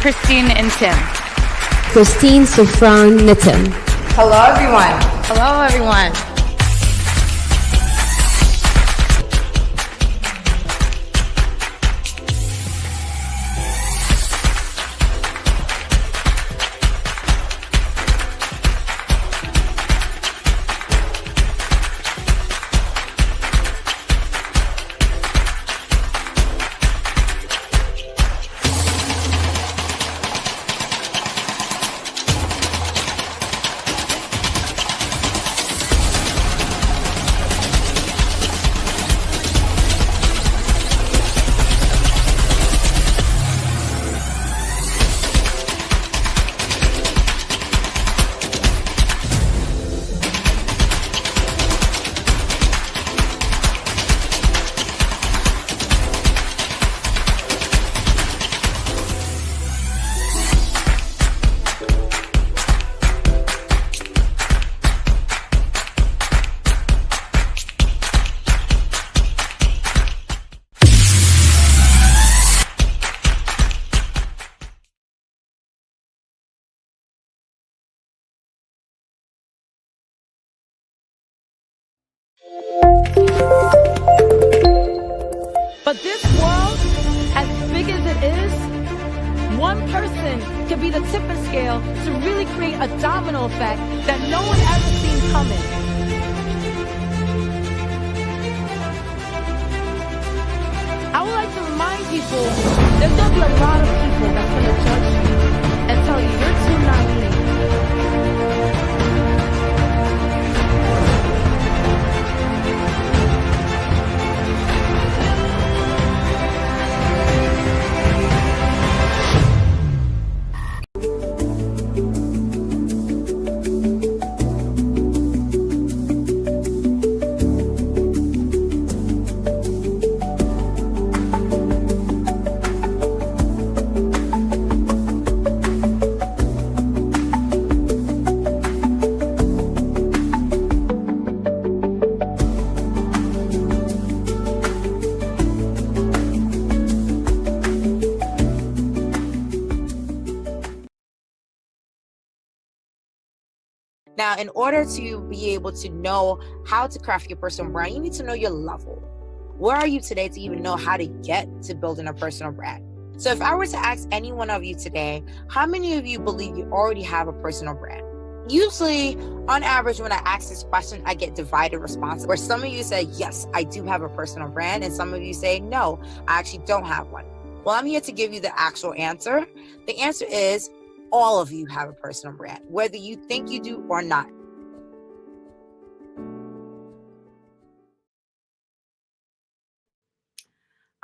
Christine and Tim. Christine, Sufran, Nitin. Hello, everyone. Hello, everyone. But this world, as big as it is, one person can be the tipping scale to really create a domino effect that no one ever seen coming. I would like to remind people, there's going to be a lot of people that's going to judge you and tell you you're too naive. Now, in order to be able to know how to craft your personal brand, you need to know your level. Where are you today to even know how to get to building a personal brand? So if I were to ask any one of you today, how many of you believe you already have a personal brand? Usually, on average, when I ask this question, I get divided responses, where some of you say, yes, I do have a personal brand, and some of you say, no, I actually don't have one. Well, I'm here to give you the actual answer. The answer is, all of you have a personal brand, whether you think you do or not.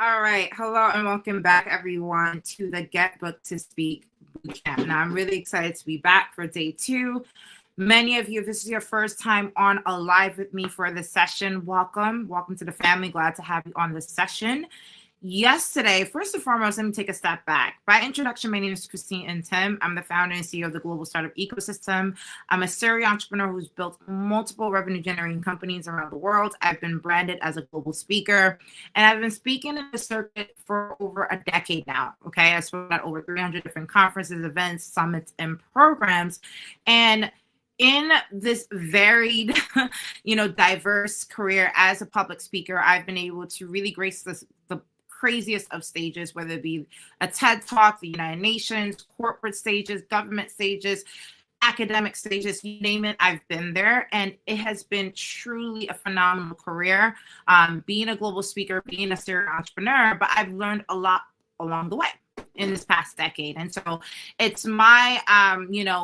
All right. Hello and welcome back, everyone, to the Get Booked to Speak Bootcamp. Now, I'm really excited to be back for day 2. Many of you, if this is your first time on a live with me for this session, welcome. Welcome to the family. Glad to have you on this session. Yesterday, first and foremost, let me take a step back. By introduction, my name is Christine and Tim. I'm the founder and CEO of the Global Startup Ecosystem. I'm a serial entrepreneur who's built multiple revenue-generating companies around the world. I've been branded as a global speaker, and I've been speaking in the circuit for over a decade now, okay? I've spoken at over 300 different conferences, events, summits, and programs, and in this varied, diverse career as a public speaker, I've been able to really grace the craziest of stages, whether it be a TED Talk, the United Nations, corporate stages, government stages, academic stages, you name it, I've been there. And it has been truly a phenomenal career, being a global speaker, being a serial entrepreneur, but I've learned a lot along the way in this past decade. And so it's my,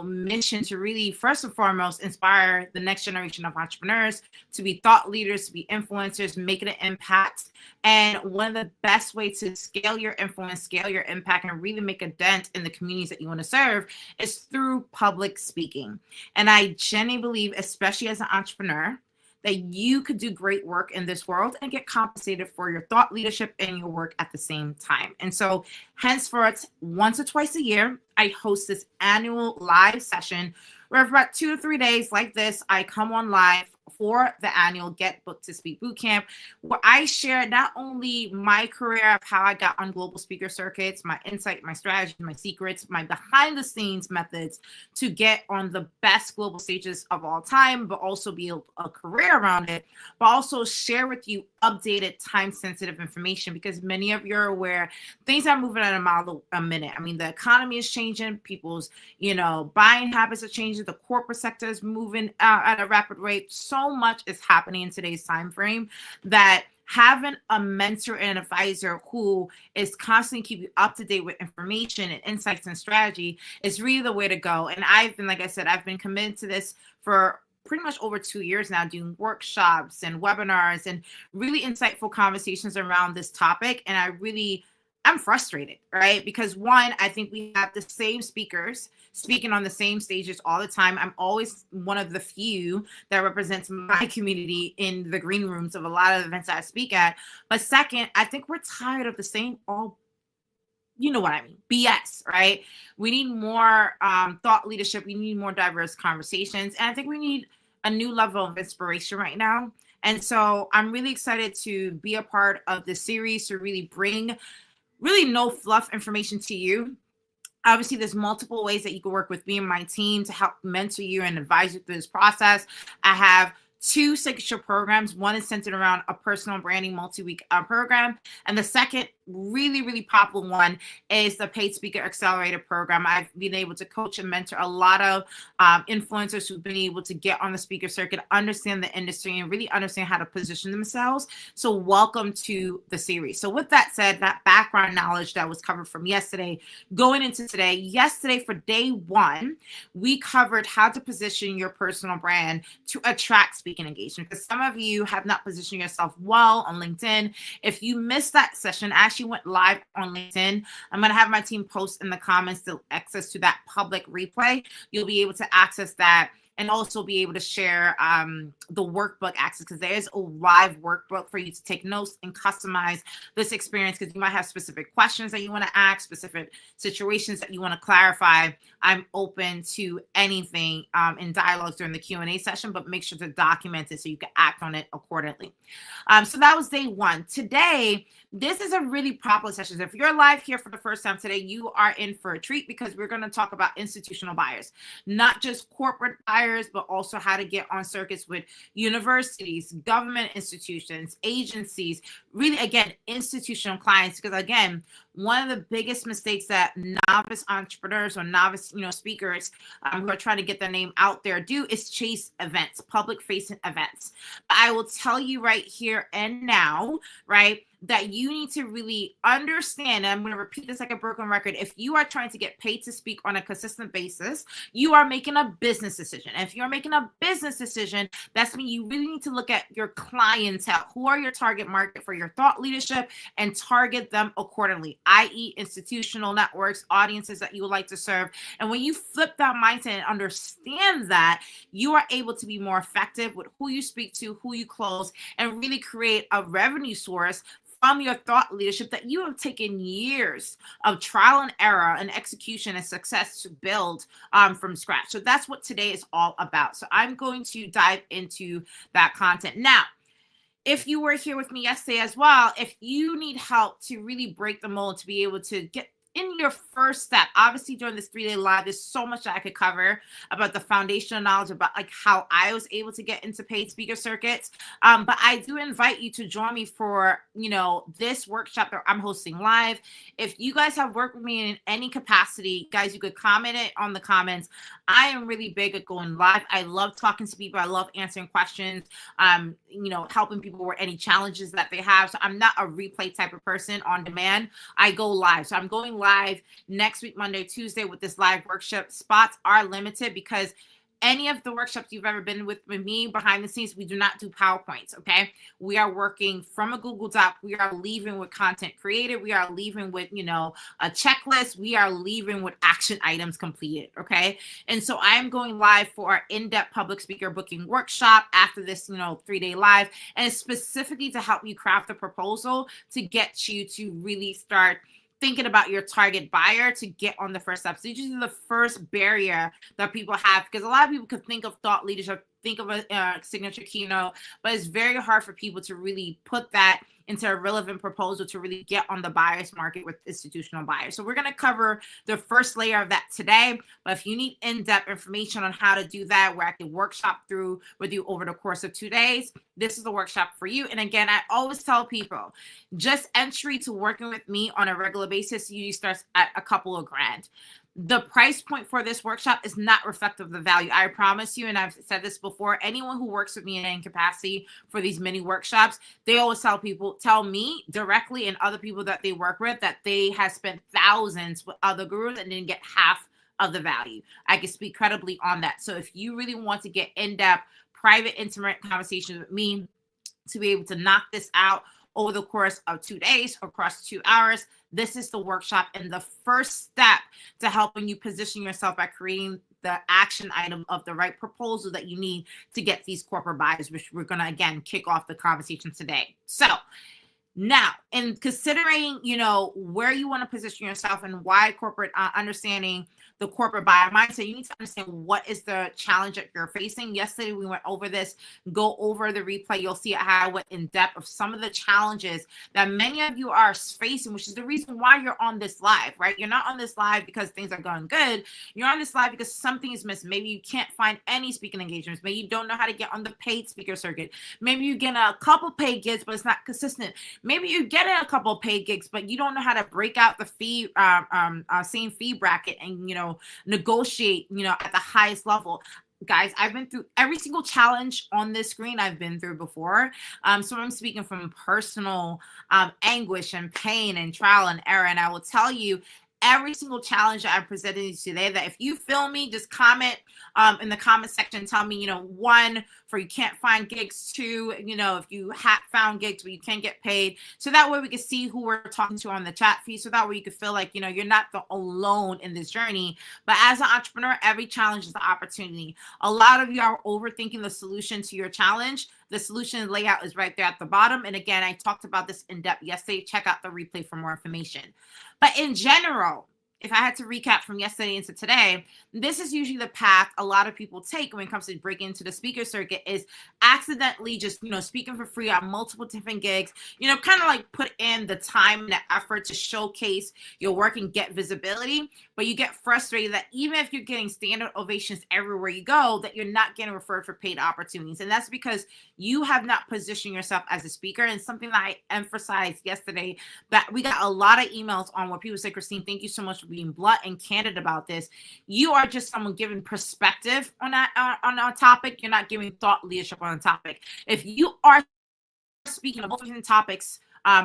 mission to really, first and foremost, inspire the next generation of entrepreneurs to be thought leaders, to be influencers, making an impact. And one of the best ways to scale your influence, scale your impact, and really make a dent in the communities that you want to serve is through public speaking. And I genuinely believe, especially as an entrepreneur, that you could do great work in this world and get compensated for your thought leadership and your work at the same time. And so henceforth, once or twice a year, I host this annual live session where for about 2 to 3 days like this, I come on live for the annual Get Booked to Speak Bootcamp, where I share not only my career of how I got on global speaker circuits, my insight, my strategy, my secrets, my behind the scenes methods to get on the best global stages of all time, but also build a career around it, but also share with you updated time sensitive information, because many of you are aware things are moving at a mile a minute. I mean, the economy is changing, people's, buying habits are changing, the corporate sector is moving at a rapid rate. So much is happening in today's time frame that having a mentor and advisor who is constantly keep you up to date with information and insights and strategy is really the way to go. And I've been, like I said, I've been committed to this for pretty much over 2 years now, doing workshops and webinars and really insightful conversations around this topic. And I'm frustrated, right? Because one, I think we have the same speakers speaking on the same stages all the time. I'm always one of the few that represents my community in the green rooms of a lot of events I speak at. But second, I think we're tired of the same you know what I mean, BS, right? We need more thought leadership. We need more diverse conversations. And I think we need a new level of inspiration right now. And so I'm really excited to be a part of this series to really bring really no fluff information to you. Obviously, there's multiple ways that you can work with me and my team to help mentor you and advise you through this process. I have 2 signature programs. One is centered around a personal branding multi-week program. And the second really, really popular one is the Paid Speaker Accelerator program. I've been able to coach and mentor a lot of influencers who've been able to get on the speaker circuit, understand the industry, and really understand how to position themselves. So welcome to the series. So with that said, that background knowledge that was covered from yesterday, going into today, yesterday for day 1, we covered how to position your personal brand to attract speaking engagement. Because some of you have not positioned yourself well on LinkedIn. If you missed that session, I actually went live on LinkedIn. I'm going to have my team post in the comments the access to that public replay. You'll be able to access that and also be able to share the workbook access, because there is a live workbook for you to take notes and customize this experience, because you might have specific questions that you want to ask, specific situations that you want to clarify. I'm open to anything in dialogues during the Q&A session, but make sure to document it so you can act on it accordingly. So that was day 1. Today, this is a really popular session. If you're live here for the first time today, you are in for a treat, because we're going to talk about institutional buyers, not just corporate buyers, but also how to get on circuits with universities, government institutions, agencies, really, again, institutional clients. Because again, one of the biggest mistakes that novice entrepreneurs or novice, speakers who are trying to get their name out there do is chase events, public facing events. I will tell you right here and now, right, that you need to really understand, and I'm going to repeat this like a broken record. If you are trying to get paid to speak on a consistent basis, you are making a business decision. And if you're making a business decision, that's mean you really need to look at your clientele. Who are your target market for your thought leadership, and target them accordingly, i.e. institutional networks, audiences that you would like to serve. And when you flip that mindset and understand that, you are able to be more effective with who you speak to, who you close, and really create a revenue source from your thought leadership that you have taken years of trial and error and execution and success to build from scratch. So that's what today is all about. So I'm going to dive into that content. Now, if you were here with me yesterday as well, if you need help to really break the mold, to be able to get in your first step, obviously during this 3-day live, there's so much that I could cover about the foundational knowledge, about like how I was able to get into paid speaker circuits. But I do invite you to join me for, this workshop that I'm hosting live. If you guys have worked with me in any capacity, guys, you could comment it on the comments. I am really big at going live. I love talking to people. I love answering questions, helping people with any challenges that they have. So I'm not a replay type of person on demand. I go live. So I'm going live next week, Monday, Tuesday, with this live workshop. Spots are limited because any of the workshops you've ever been with me behind the scenes, we do not do PowerPoints, okay? We are working from a Google Doc. We are leaving with content created. We are leaving with, a checklist. We are leaving with action items completed, okay? And so I am going live for our in-depth public speaker booking workshop after this, 3-day live, and it's specifically to help you craft the proposal to get you to really start thinking about your target buyer to get on the first step. So this is the first barrier that people have, because a lot of people could think of thought leadership think of a signature keynote, but it's very hard for people to really put that into a relevant proposal to really get on the buyer's market with institutional buyers. So we're going to cover the first layer of that today. But if you need in-depth information on how to do that, where I can workshop through with you over the course of 2 days, this is the workshop for you. And again, I always tell people, just entry to working with me on a regular basis usually starts at a couple of grand. The price point for this workshop is not reflective of the value. I promise you, and I've said this before, anyone who works with me in any capacity for these mini workshops, they always tell me directly and other people that they work with that they have spent thousands with other gurus and didn't get half of the value. I can speak credibly on that. So if you really want to get in-depth, private, intimate conversations with me to be able to knock this out over the course of 2 days or across 2 hours, this is the workshop and the first step to helping you position yourself by creating the action item of the right proposal that you need to get these corporate buyers, which we're going to, again, kick off the conversation today. So now, in considering, where you want to position yourself and why corporate, understanding the corporate buyer mindset, you need to understand what is the challenge that you're facing. Yesterday, we went over this. Go over the replay. You'll see how I went in depth of some of the challenges that many of you are facing, which is the reason why you're on this live, right? You're not on this live because things are going good. You're on this live because something is missing. Maybe you can't find any speaking engagements. Maybe you don't know how to get on the paid speaker circuit. Maybe you get a couple paid gigs, but it's not consistent. Maybe you get a couple of paid gigs, but you don't know how to break out the fee, same fee bracket and, negotiate, at the highest level. Guys, I've been through every single challenge on this screen I've been through before. So I'm speaking from personal anguish and pain and trial and error. And I will tell you, every single challenge that I presented today, that if you feel me, just comment in the comment section, tell me, 1, for you can't find gigs, 2, if you have found gigs but you can't get paid. So that way we can see who we're talking to on the chat feed. So that way you can feel like, you're not the alone in this journey. But as an entrepreneur, every challenge is an opportunity. A lot of you are overthinking the solution to your challenge. The solution layout is right there at the bottom. And again, I talked about this in depth yesterday. Check out the replay for more information. But in general, if I had to recap from yesterday into today, this is usually the path a lot of people take when it comes to breaking into the speaker circuit, is accidentally just, speaking for free on multiple different gigs, kind of like put in the time and the effort to showcase your work and get visibility. But you get frustrated that even if you're getting standard ovations everywhere you go, that you're not getting referred for paid opportunities. And that's because you have not positioned yourself as a speaker. And something that I emphasized yesterday, that we got a lot of emails on where people say, Christine, thank you so much for being blunt and candid about this. You are just someone giving perspective on that on a topic. You're not giving thought leadership on a topic. If you are speaking of different topics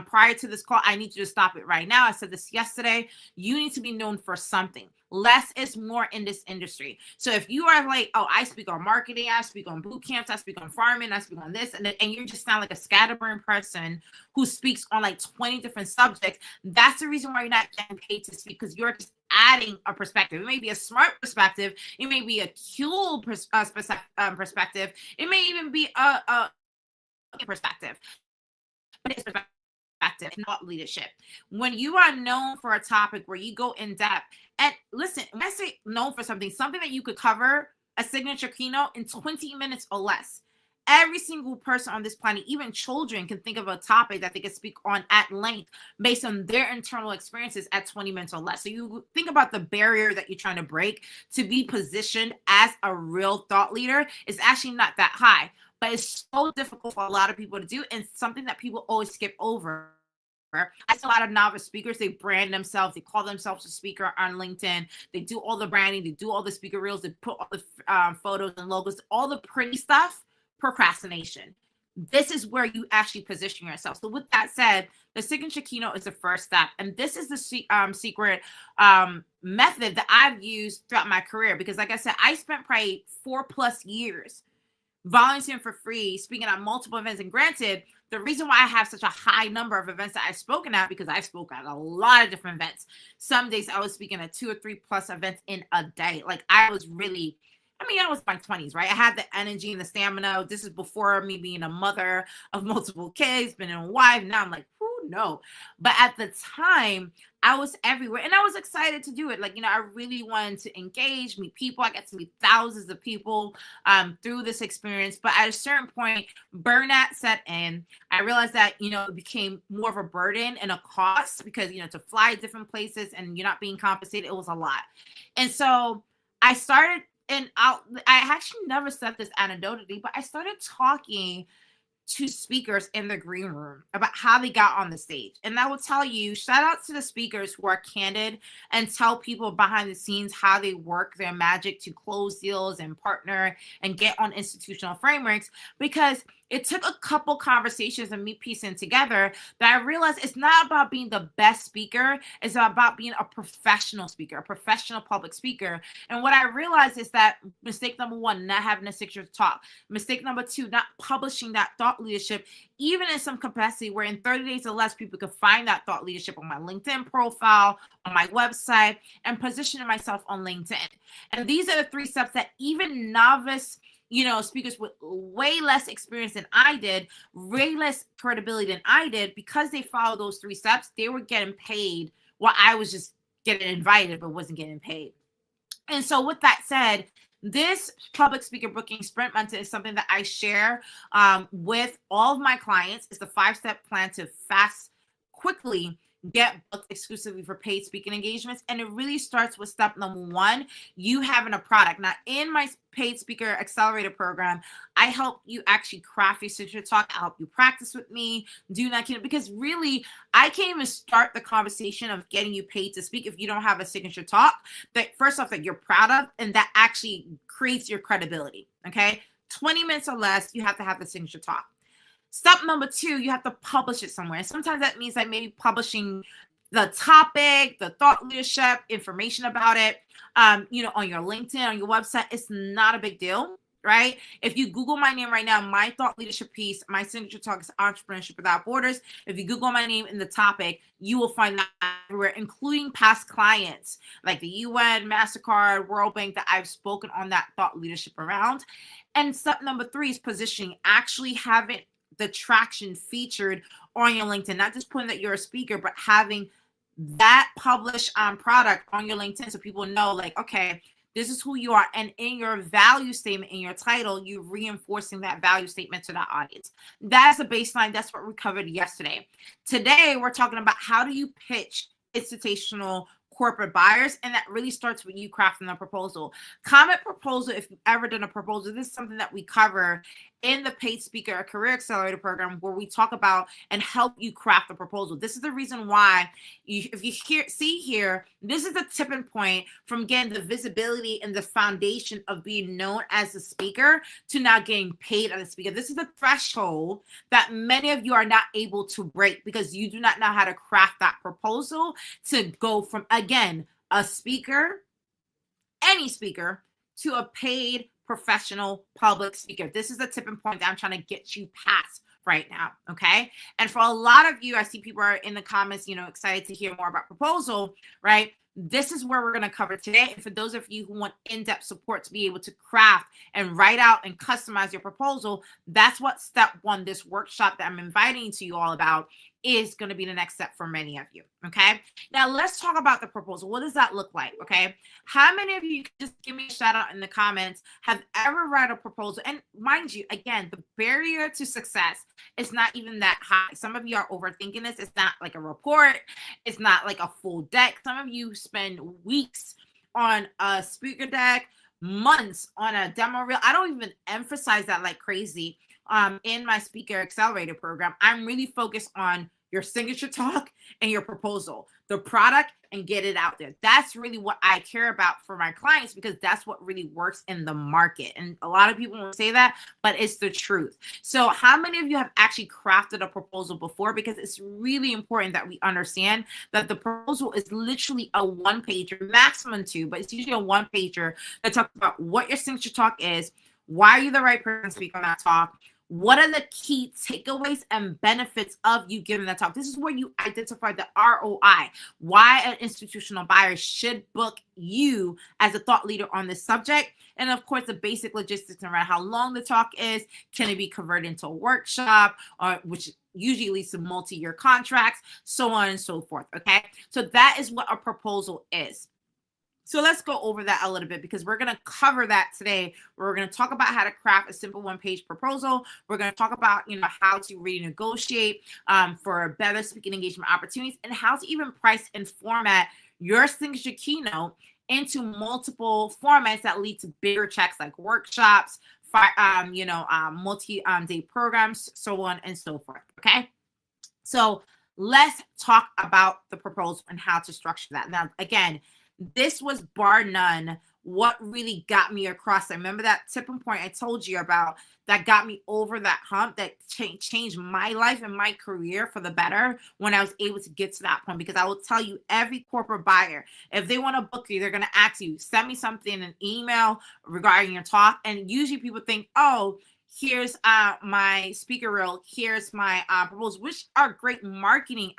prior to this call, I need you to stop it right now. I said this yesterday. You need to be known for something. Less is more in this industry. So if you are like, oh, I speak on marketing, I speak on boot camps, I speak on farming, I speak on this, and you just sound like a scatterbrained person who speaks on like 20 different subjects, that's the reason why you're not getting paid to speak, because you're just adding a perspective. It may be a smart perspective. It may be a cool perspective. It may even be a perspective. But it's perspective. Not leadership. When you are known for a topic where you go in depth, and listen, when I say known for something that you could cover a signature keynote in 20 minutes or less. Every single person on this planet, even children, can think of a topic that they can speak on at length based on their internal experiences at 20 minutes or less. So you think about the barrier that you're trying to break to be positioned as a real thought leader is actually not that high. But it's so difficult for a lot of people to do, and something that people always skip over. I see a lot of novice speakers, they brand themselves, they call themselves a speaker on LinkedIn, they do all the branding, they do all the speaker reels, they put all the photos and logos, all the pretty stuff. Procrastination. This is where you actually position yourself. So with that said, the signature keynote is the first step. And this is the secret method that I've used throughout my career, because like I said, I spent probably 4+ years volunteering for free, speaking at multiple events. And granted, the reason why I have such a high number of events that I've spoken at, because I've spoken at a lot of different events. Some days I was speaking at 2 or 3+ events in a day. Like I was really, I mean, I was in my 20s, right? I had the energy and the stamina. This is before me being a mother of multiple kids, been a wife. Now I'm like, who no? But at the time, I was everywhere and I was excited to do it. Like, I really wanted to engage, meet people. I got to meet thousands of people through this experience. But at a certain point, burnout set in. I realized that, it became more of a burden and a cost because, to fly different places and you're not being compensated, it was a lot. And so I started, and I actually never said this anecdotally, but I started talking to speakers in the green room about how they got on the stage. And I will tell you, shout out to the speakers who are candid and tell people behind the scenes how they work their magic to close deals and partner and get on institutional frameworks, because it took a couple conversations and me piecing together that I realized it's not about being the best speaker. It's about being a professional speaker, a professional public speaker. And what I realized is that mistake number one, not having a signature talk. Mistake number two, not publishing that thought leadership, even in some capacity where in 30 days or less, people could find that thought leadership on my LinkedIn profile, on my website, and positioning myself on LinkedIn. And these are the 3 steps that even novice speakers with way less experience than I did, way less credibility than I did, because they followed those 3 steps, they were getting paid while I was just getting invited but wasn't getting paid. And so with that said, this public speaker booking sprint mentor is something that I share with all of my clients. It's the 5-step plan to quickly get booked exclusively for paid speaking engagements. And it really starts with step number 1, you having a product. Now, in my paid speaker accelerator program, I help you actually craft your signature talk. I help you practice with me, do that, because really, I can't even start the conversation of getting you paid to speak if you don't have a signature talk that, first off, that you're proud of and that actually creates your credibility. Okay, 20 minutes or less, you have to have the signature talk. Step number 2, you have to publish it somewhere. And sometimes that means like maybe publishing the topic, the thought leadership, information about it, on your LinkedIn, on your website. It's not a big deal, right? If you Google my name right now, my thought leadership piece, my signature talk is Entrepreneurship Without Borders. If you Google my name in the topic, you will find that everywhere, including past clients like the UN, MasterCard, World Bank that I've spoken on that thought leadership around. And step number 3 is positioning, actually having the traction featured on your LinkedIn, not just putting that you're a speaker, but having that published product on your LinkedIn so people know, like, okay, this is who you are. And in your value statement, in your title, you're reinforcing that value statement to that audience. That's a baseline. That's what we covered yesterday. Today, we're talking about how do you pitch institutional corporate buyers, and that really starts with you crafting a proposal. Comment proposal if you've ever done a proposal. This is something that we cover in the Paid Speaker Career Accelerator program, where we talk about and help you craft a proposal. This is the reason why, if you see here, this is the tipping point from getting the visibility and the foundation of being known as a speaker to now getting paid as a speaker. This is the threshold that many of you are not able to break because you do not know how to craft that proposal to go from, again, a speaker, any speaker, to a paid professional public speaker. This is the tipping point that I'm trying to get you past right now. Okay. And for a lot of you, I see people are in the comments, excited to hear more about proposal, right? This is where we're going to cover today. And for those of you who want in-depth support to be able to craft and write out and customize your proposal, that's what step 1, this workshop that I'm inviting to you all about, is going to be the next step for many of you. Okay. Now let's talk about the proposal. What does that look like? Okay. How many of you, just give me a shout out in the comments, have ever read a proposal? And mind you, again, the barrier to success is not even that high. Some of you are overthinking this. It's not like a report. It's not like a full deck. Some of you spend weeks on a speaker deck, months on a demo reel. I don't even emphasize that like crazy. In my Speaker Accelerator program, I'm really focused on your signature talk and your proposal, the product, and get it out there. That's really what I care about for my clients, because that's what really works in the market. And a lot of people will say that, but it's the truth. So how many of you have actually crafted a proposal before? Because it's really important that we understand that the proposal is literally a 1-pager, maximum 2, but it's usually a 1-pager that talks about what your signature talk is, why are you the right person to speak on that talk, What are the key takeaways and benefits of you giving that talk? This is where you identify the ROI, why an institutional buyer should book you as a thought leader on this subject. And of course, the basic logistics around how long the talk is, can it be converted into a workshop, or which usually leads to multi-year contracts, so on and so forth. Okay, so that is what a proposal is. So let's go over that a little bit, because we're going to cover that today. We're going to talk about how to craft a simple one-page proposal. We're going to talk about, how to renegotiate for better speaking engagement opportunities, and how to even price and format your signature keynote into multiple formats that lead to bigger checks, like workshops, multi-day programs, so on and so forth. Okay. So let's talk about the proposal and how to structure that. Now, again, this was bar none what really got me across. I remember that tipping point I told you about that got me over that hump, that changed my life and my career for the better when I was able to get to that point. Because I will tell you, every corporate buyer, if they want to book you, they're going to ask you, send me something in an email regarding your talk. And usually people think, oh, here's my speaker reel, here's my proposal, which are great marketing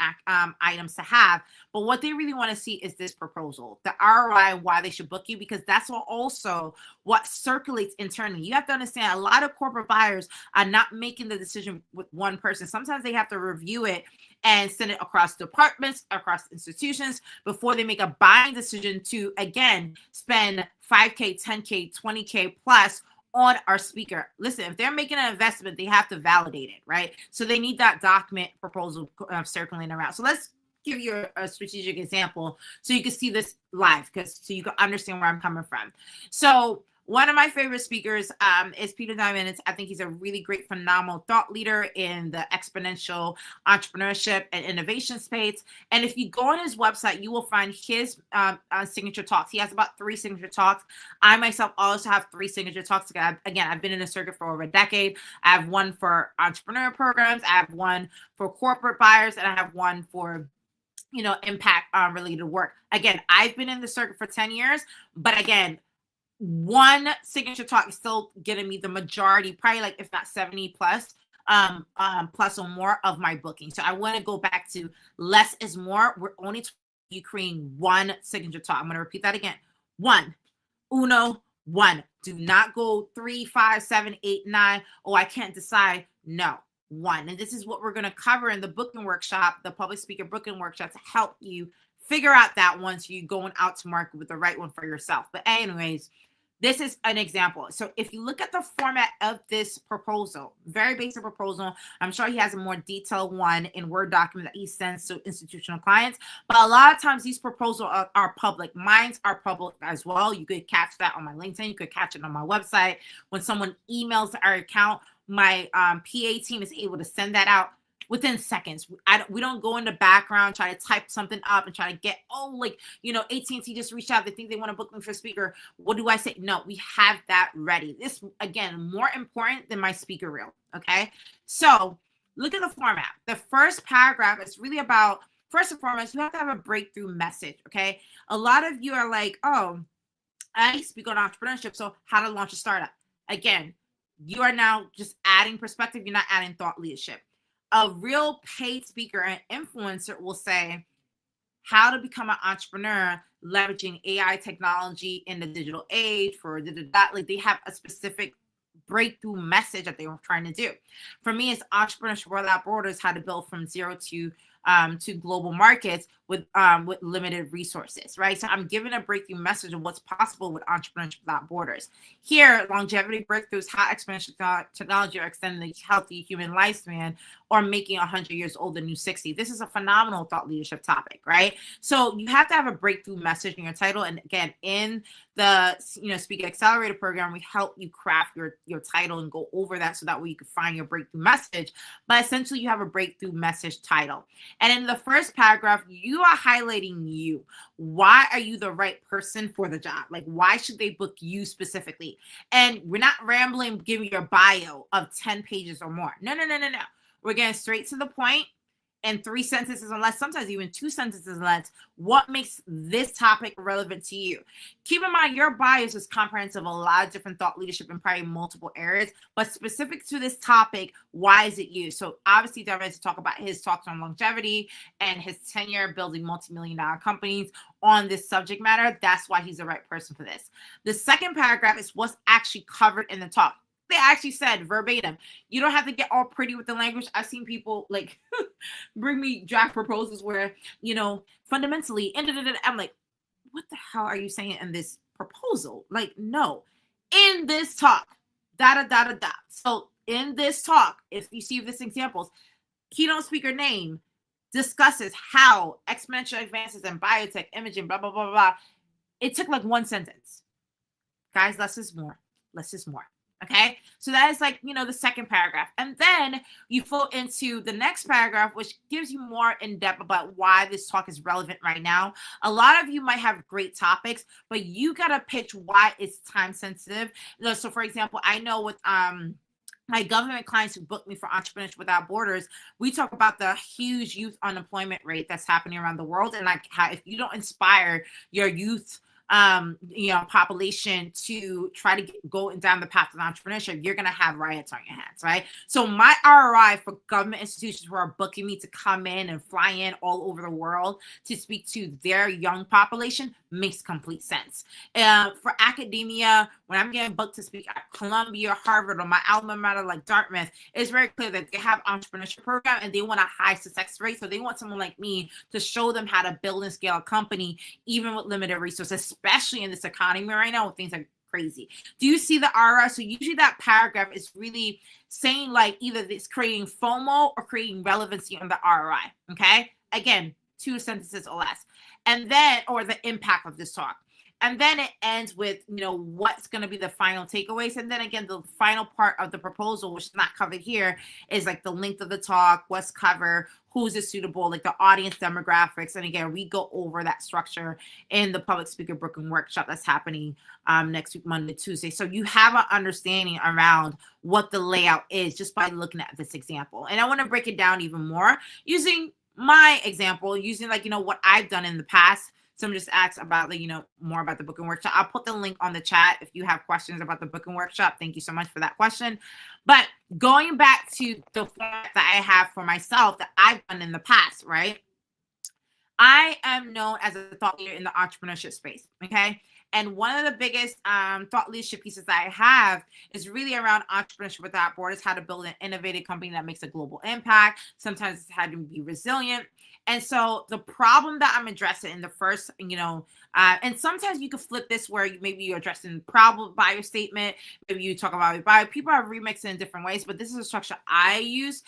items to have. But what they really want to see is this proposal, the ROI, why they should book you, because that's also what circulates internally. You have to understand, a lot of corporate buyers are not making the decision with one person. Sometimes they have to review it and send it across departments, across institutions, before they make a buying decision to, again, spend $5K, $10K, $20K plus on our speaker. Listen, if they're making an investment, they have to validate it, right? So they need that document proposal circulating around. So let's give you a strategic example so you can see this live, so you can understand where I'm coming from. So one of my favorite speakers is Peter Diamond. I think he's a really great, phenomenal thought leader in the exponential entrepreneurship and innovation space. And if you go on his website, you will find his signature talks. He has about 3 signature talks. I myself also have 3 signature talks. Again, I've been in the circuit for over a decade. I have one for entrepreneur programs. I have one for corporate buyers, and I have one for impact related work. Again, I've been in the circuit for 10 years, but again, one signature talk is still getting me the majority, probably like if not 70 plus or more of my booking. So I want to go back to less is more. We're only you creating one signature talk. I'm going to repeat that again. One. Do not go 3, 5, 7, 8, 9. Oh, I can't decide. No. One. And this is what we're going to cover in the booking workshop, the public speaker booking workshop, to help you figure out that one so you're going out to market with the right one for yourself. But anyways, this is an example. So if you look at the format of this proposal, very basic proposal, I'm sure he has a more detailed one in Word document that he sends to institutional clients. But a lot of times these proposals are public. Mine are public as well. You could catch that on my LinkedIn. You could catch it on my website. When someone emails our account, my PA team is able to send that out within seconds. We don't go in the background, try to type something up and try to get, AT&T just reached out. They think they want to book me for a speaker. What do I say? No, we have that ready. This, again, more important than my speaker reel. Okay. So look at the format. The first paragraph is really about, first and foremost, you have to have a breakthrough message. Okay. A lot of you are like, oh, I speak on entrepreneurship, so how to launch a startup. Again, you are now just adding perspective. You're not adding thought leadership. A real paid speaker and influencer will say how to become an entrepreneur leveraging AI technology in the digital age like they have a specific breakthrough message that they were trying to do. For me, it's Entrepreneurship Without Borders, how to build from zero to global markets with limited resources, right? So I'm giving a breakthrough message of what's possible with Entrepreneurship Without Borders. Here, longevity breakthroughs, how exponential technology are extending the healthy human lifespan or making 100 years old the new 60. This is a phenomenal thought leadership topic, right? So you have to have a breakthrough message in your title. And again, in the Speaker Accelerator program, we help you craft your title and go over that so that way you can find your breakthrough message. But essentially, you have a breakthrough message title. And in the first paragraph, you are highlighting you. Why are you the right person for the job? Like, why should they book you specifically? And we're not rambling, giving your bio of 10 pages or more. No. We're getting straight to the point. in 3 sentences or less, sometimes even 2 sentences or less, what makes this topic relevant to you. Keep in mind, your bias is comprehensive of a lot of different thought leadership in probably multiple areas, but specific to this topic, why is it you? So obviously, Devin has to talk about his talks on longevity and his tenure building multi-million-dollar companies on this subject matter. That's why he's the right person for this. The second paragraph is what's actually covered in the talk. They actually said verbatim, you don't have to get all pretty with the language. I've seen people like bring me draft proposals where, fundamentally, I'm like, what the hell are you saying in this proposal? Like, no, in this talk, da. So in this talk, if you see this examples, keynote speaker name discusses how exponential advances in biotech, imaging, blah, blah, blah, blah. It took like 1 sentence. Guys, less is more. Okay, so that is like, the second paragraph. And then you flow into the next paragraph, which gives you more in depth about why this talk is relevant right now. A lot of you might have great topics, but you got to pitch why it's time sensitive. So for example, I know with, my government clients who book me for Entrepreneurship Without Borders, we talk about the huge youth unemployment rate that's happening around the world. And like how if you don't inspire your youth population to try to go down the path of entrepreneurship, you're going to have riots on your hands, right? So my ROI for government institutions who are booking me to come in and fly in all over the world to speak to their young population makes complete sense. For academia, when I'm getting booked to speak at Columbia, Harvard, or my alma mater like Dartmouth, it's very clear that they have entrepreneurship program and they want a high success rate. So they want someone like me to show them how to build and scale a company, even with limited resources, especially in this economy right now when things are crazy. Do you see the ROI? So usually that paragraph is really saying like either it's creating FOMO or creating relevancy on the ROI. Okay. Again, 2 sentences or less. And then, or the impact of this talk. And then it ends with, what's going to be the final takeaways. And then again, the final part of the proposal, which is not covered here, is like the length of the talk, what's covered, who's it suitable, like the audience demographics. And again, we go over that structure in the public speaker Brooklyn workshop that's happening next week, Monday, Tuesday. So you have an understanding around what the layout is just by looking at this example. And I want to break it down even more using my example, using like, what I've done in the past. Someone just asked about more about the booking workshop. I'll put the link on the chat if you have questions about the booking workshop. Thank you so much for that question. But going back to the format that I have for myself that I've done in the past, right? I am known as a thought leader in the entrepreneurship space, okay? And one of the biggest thought leadership pieces that I have is really around Entrepreneurship Without Borders, how to build an innovative company that makes a global impact. Sometimes it's how to be resilient. And so the problem that I'm addressing in the first, and sometimes you could flip this where maybe you're addressing the problem by your statement. Maybe you talk about it by people are remixing in different ways, but this is a structure I use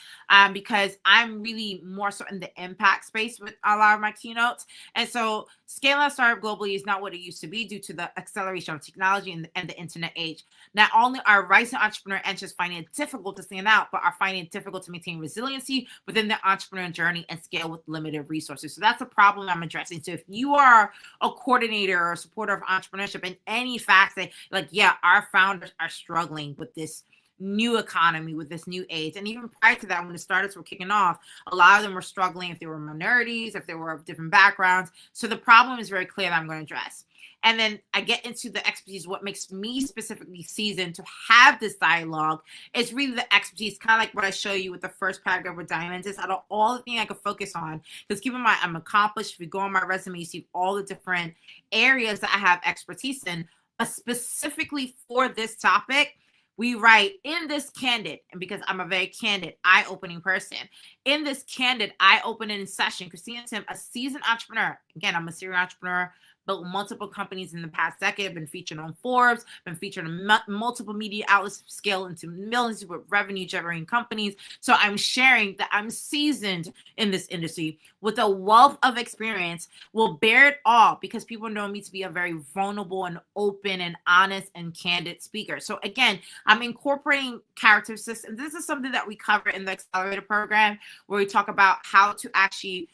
because I'm really more so in the impact space with a lot of my keynotes. And so scaling a startup globally is not what it used to be due to the acceleration of technology and the internet age. Not only are rising entrepreneur entrants finding it difficult to stand out, but are finding it difficult to maintain resiliency within the entrepreneur journey and scale with limited resources. So that's a problem I'm addressing. So if you are a coordinator or a supporter of entrepreneurship in any facet, like, yeah, our founders are struggling with this new economy, with this new age. And even prior to that, when the startups were kicking off, a lot of them were struggling if they were minorities, if they were of different backgrounds. So the problem is very clear that I'm going to address. And then I get into the expertise. What makes me specifically seasoned to have this dialogue is really the expertise, kind of like what I show you with the first paragraph with diamonds. Is out of all the things I could focus on, because keep in mind, I'm accomplished. If you go on my resume, you see all the different areas that I have expertise in. But specifically for this topic, we write in this candid, and because I'm a very candid, eye-opening person, in this candid, eye-opening session, Christina Tim, a seasoned entrepreneur. Again, I'm a serial entrepreneur, built multiple companies in the past decade, been featured on Forbes, been featured in multiple media outlets, scaled into millions with revenue-generating companies. So I'm sharing that I'm seasoned in this industry with a wealth of experience, will bear it all because people know me to be a very vulnerable and open and honest and candid speaker. So again, I'm incorporating characteristics, and this is something that we cover in the Accelerator program, where we talk about how to actually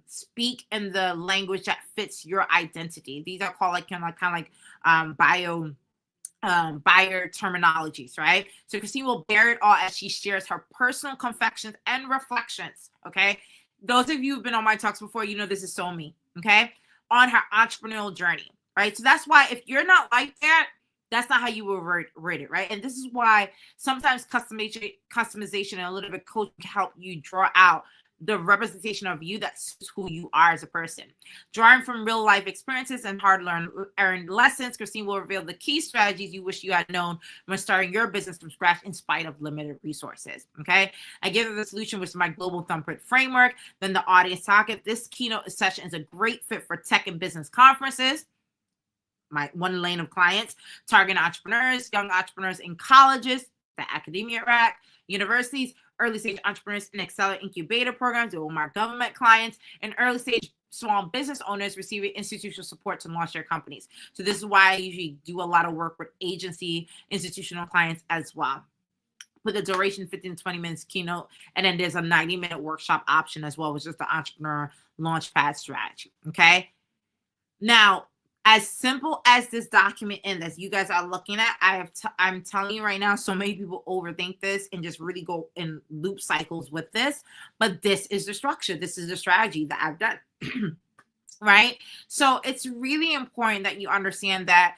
speak in the language that fits your identity. These are called buyer terminologies, right? So Christine will bear it all as she shares her personal confessions and reflections. Okay. those of you who've been on my talks before, you know this is so me, okay? On her entrepreneurial journey, right? So that's why if you're not like that, that's not how you will rate it, right? And this is why sometimes customization and a little bit coaching can help you draw out the representation of you that suits who you are as a person. Drawing from real life experiences and hard-earned lessons, Christine will reveal the key strategies you wish you had known when starting your business from scratch in spite of limited resources, okay? I give her the solution, which is my global thumbprint framework, then the audience target. This keynote session is a great fit for tech and business conferences, my one lane of clients, targeting entrepreneurs, young entrepreneurs in colleges, the academia rack, universities, early stage entrepreneurs in accelerator incubator programs, dual mark government clients, and early stage small business owners receiving institutional support to launch their companies. So this is why I usually do a lot of work with agency institutional clients as well. With a duration 15 to 20 minutes keynote, and then there's a 90-minute workshop option as well, which is the entrepreneur launchpad strategy. Okay. Now, as simple as this document and as you guys are looking at, I'm telling you right now, so many people overthink this and just really go in loop cycles with this. But this is the structure. This is the strategy that I've done. Right? So it's really important that you understand that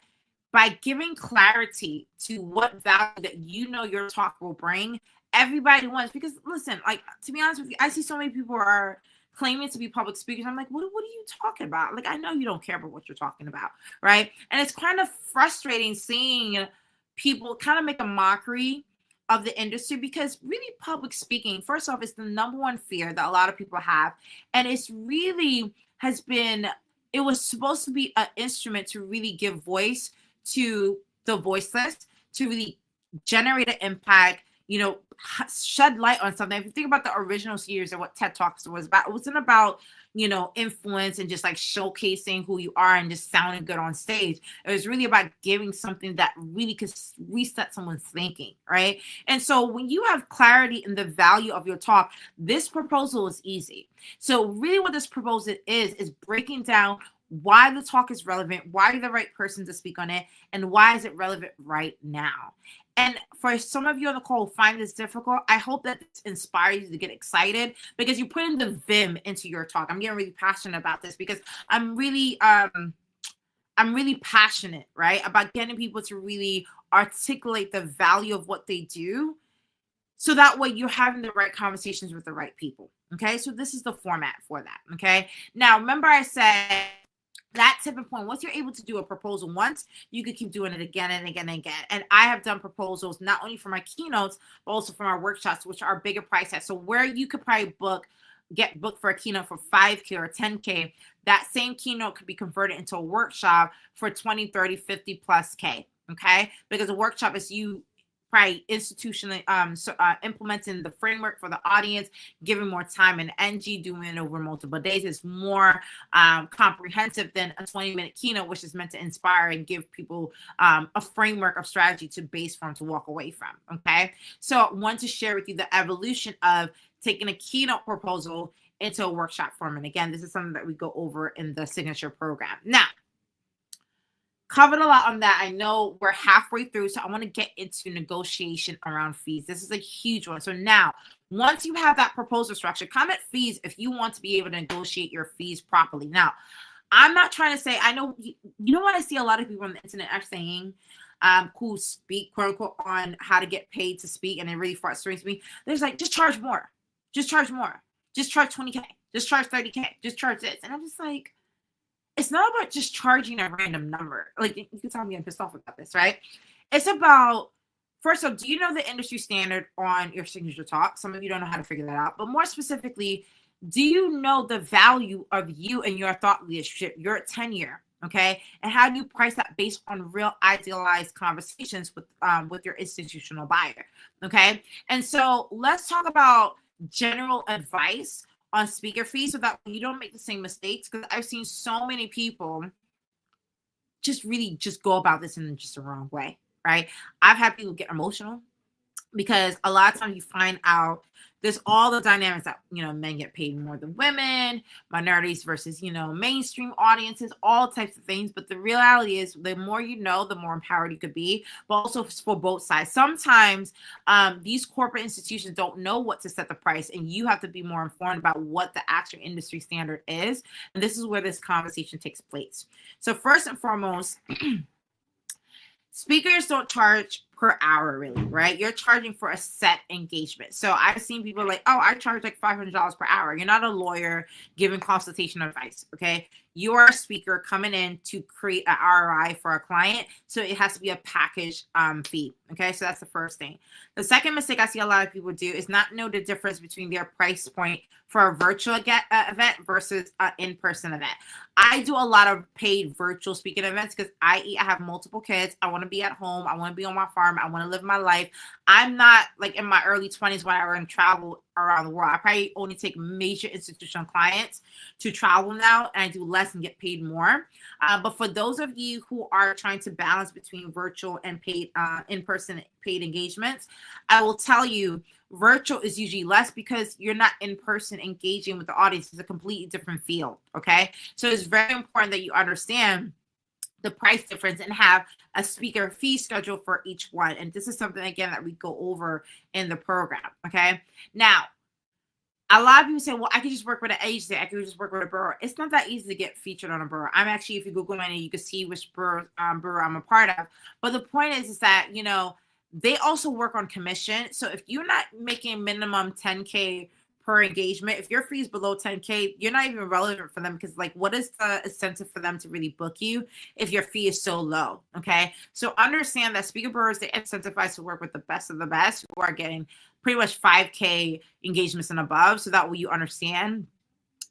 by giving clarity to what value that you know your talk will bring, everybody wants. Because listen, like, to be honest with you, I see so many people are claiming to be public speakers. I'm like, what are you talking about? Like, I know you don't care about what you're talking about, right? And it's kind of frustrating seeing people kind of make a mockery of the industry, because really public speaking, first off, is the number one fear that a lot of people have. And it's really it was supposed to be an instrument to really give voice to the voiceless, to really generate an impact, shed light on something. If you think about the original series of what TED Talks was about, it wasn't about, influence and just like showcasing who you are and just sounding good on stage. It was really about giving something that really could reset someone's thinking, right? And so when you have clarity in the value of your talk, this proposal is easy. So really what this proposal is breaking down why the talk is relevant, why you're the right person to speak on it, and why is it relevant right now. And for some of you on the call who find this difficult, I hope that this inspires you to get excited, because you put in the vim into your talk. I'm getting really passionate about this because I'm really passionate, right, about getting people to really articulate the value of what they do, so that way you're having the right conversations with the right people. Okay, so this is the format for that. Okay, now remember I said that tipping point, once you're able to do a proposal once, you could keep doing it again and again and again. And I have done proposals not only for my keynotes, but also for my workshops, which are bigger price tags. So where you could probably get booked for a keynote for $5K or $10K, that same keynote could be converted into a workshop for 20, 30, 50 plus K. Okay, because a workshop is you probably institutionally implementing the framework for the audience, giving more time and energy, doing it over multiple days. Is more comprehensive than a 20-minute keynote, which is meant to inspire and give people a framework of strategy to base from, to walk away from. Okay, so I want to share with you the evolution of taking a keynote proposal into a workshop form. And again, this is something that we go over in the signature program. Now, covered a lot on that. I know we're halfway through, so I want to get into negotiation around fees. This is a huge one. So now, once you have that proposal structure, comment fees if you want to be able to negotiate your fees properly. Now, I'm not trying to say, I know, you know what I see a lot of people on the internet are saying, who speak, quote unquote, on how to get paid to speak, and it really frustrates me. There's like, just charge more. Just charge more. Just charge 20K. Just charge 30K. Just charge this. And I'm just like, it's not about just charging a random number. Like, you can tell me I'm pissed off about this, right? It's about, first of all, do you know the industry standard on your signature talk? Some of you don't know how to figure that out. But more specifically, do you know the value of you and your thought leadership, your tenure, okay? And how do you price that based on real idealized conversations with your institutional buyer, okay? And so let's talk about general advice on speaker fees so that you don't make the same mistakes, because I've seen so many people just really just go about this in just the wrong way, right? I've had people get emotional. because a lot of times you find out there's all the dynamics that, men get paid more than women, minorities versus, mainstream audiences, all types of things. But the reality is the more you know, the more empowered you could be, but also for both sides. Sometimes these corporate institutions don't know what to set the price, and you have to be more informed about what the actual industry standard is. And this is where this conversation takes place. So first and foremost, speakers don't charge per hour, really, right? You're charging for a set engagement. So I've seen people like, oh, I charge like $500 per hour. You're not a lawyer giving consultation advice, okay? You are a speaker coming in to create an ROI for a client. So it has to be a package fee, okay? So that's the first thing. The second mistake I see a lot of people do is not know the difference between their price point for a virtual event versus an in-person event. I do a lot of paid virtual speaking events because I have multiple kids. I want to be at home. I want to be on my farm. I want to live my life. I'm not like in my early 20s when I run travel around the world. I probably only take major institutional clients to travel now, and I do less and get paid more. But for those of you who are trying to balance between virtual and paid in-person paid engagements, I will tell you virtual is usually less because you're not in person engaging with the audience. It's a completely different field. Okay. So it's very important that you understand the price difference and have a speaker fee schedule for each one. And this is something, again, that we go over in the program. Okay. Now, a lot of people say, well, I could just work with an agency. I could just work with a borough. It's not that easy to get featured on a borough. I'm actually, if you Google my name, you can see which borough I'm a part of. But the point is that, they also work on commission. So if you're not making minimum 10K per engagement, if your fee is below 10K, you're not even relevant for them, because like, what is the incentive for them to really book you if your fee is so low? Okay. So understand that speaker bureaus, they incentivize to work with the best of the best who are getting pretty much 5K engagements and above. So that way you understand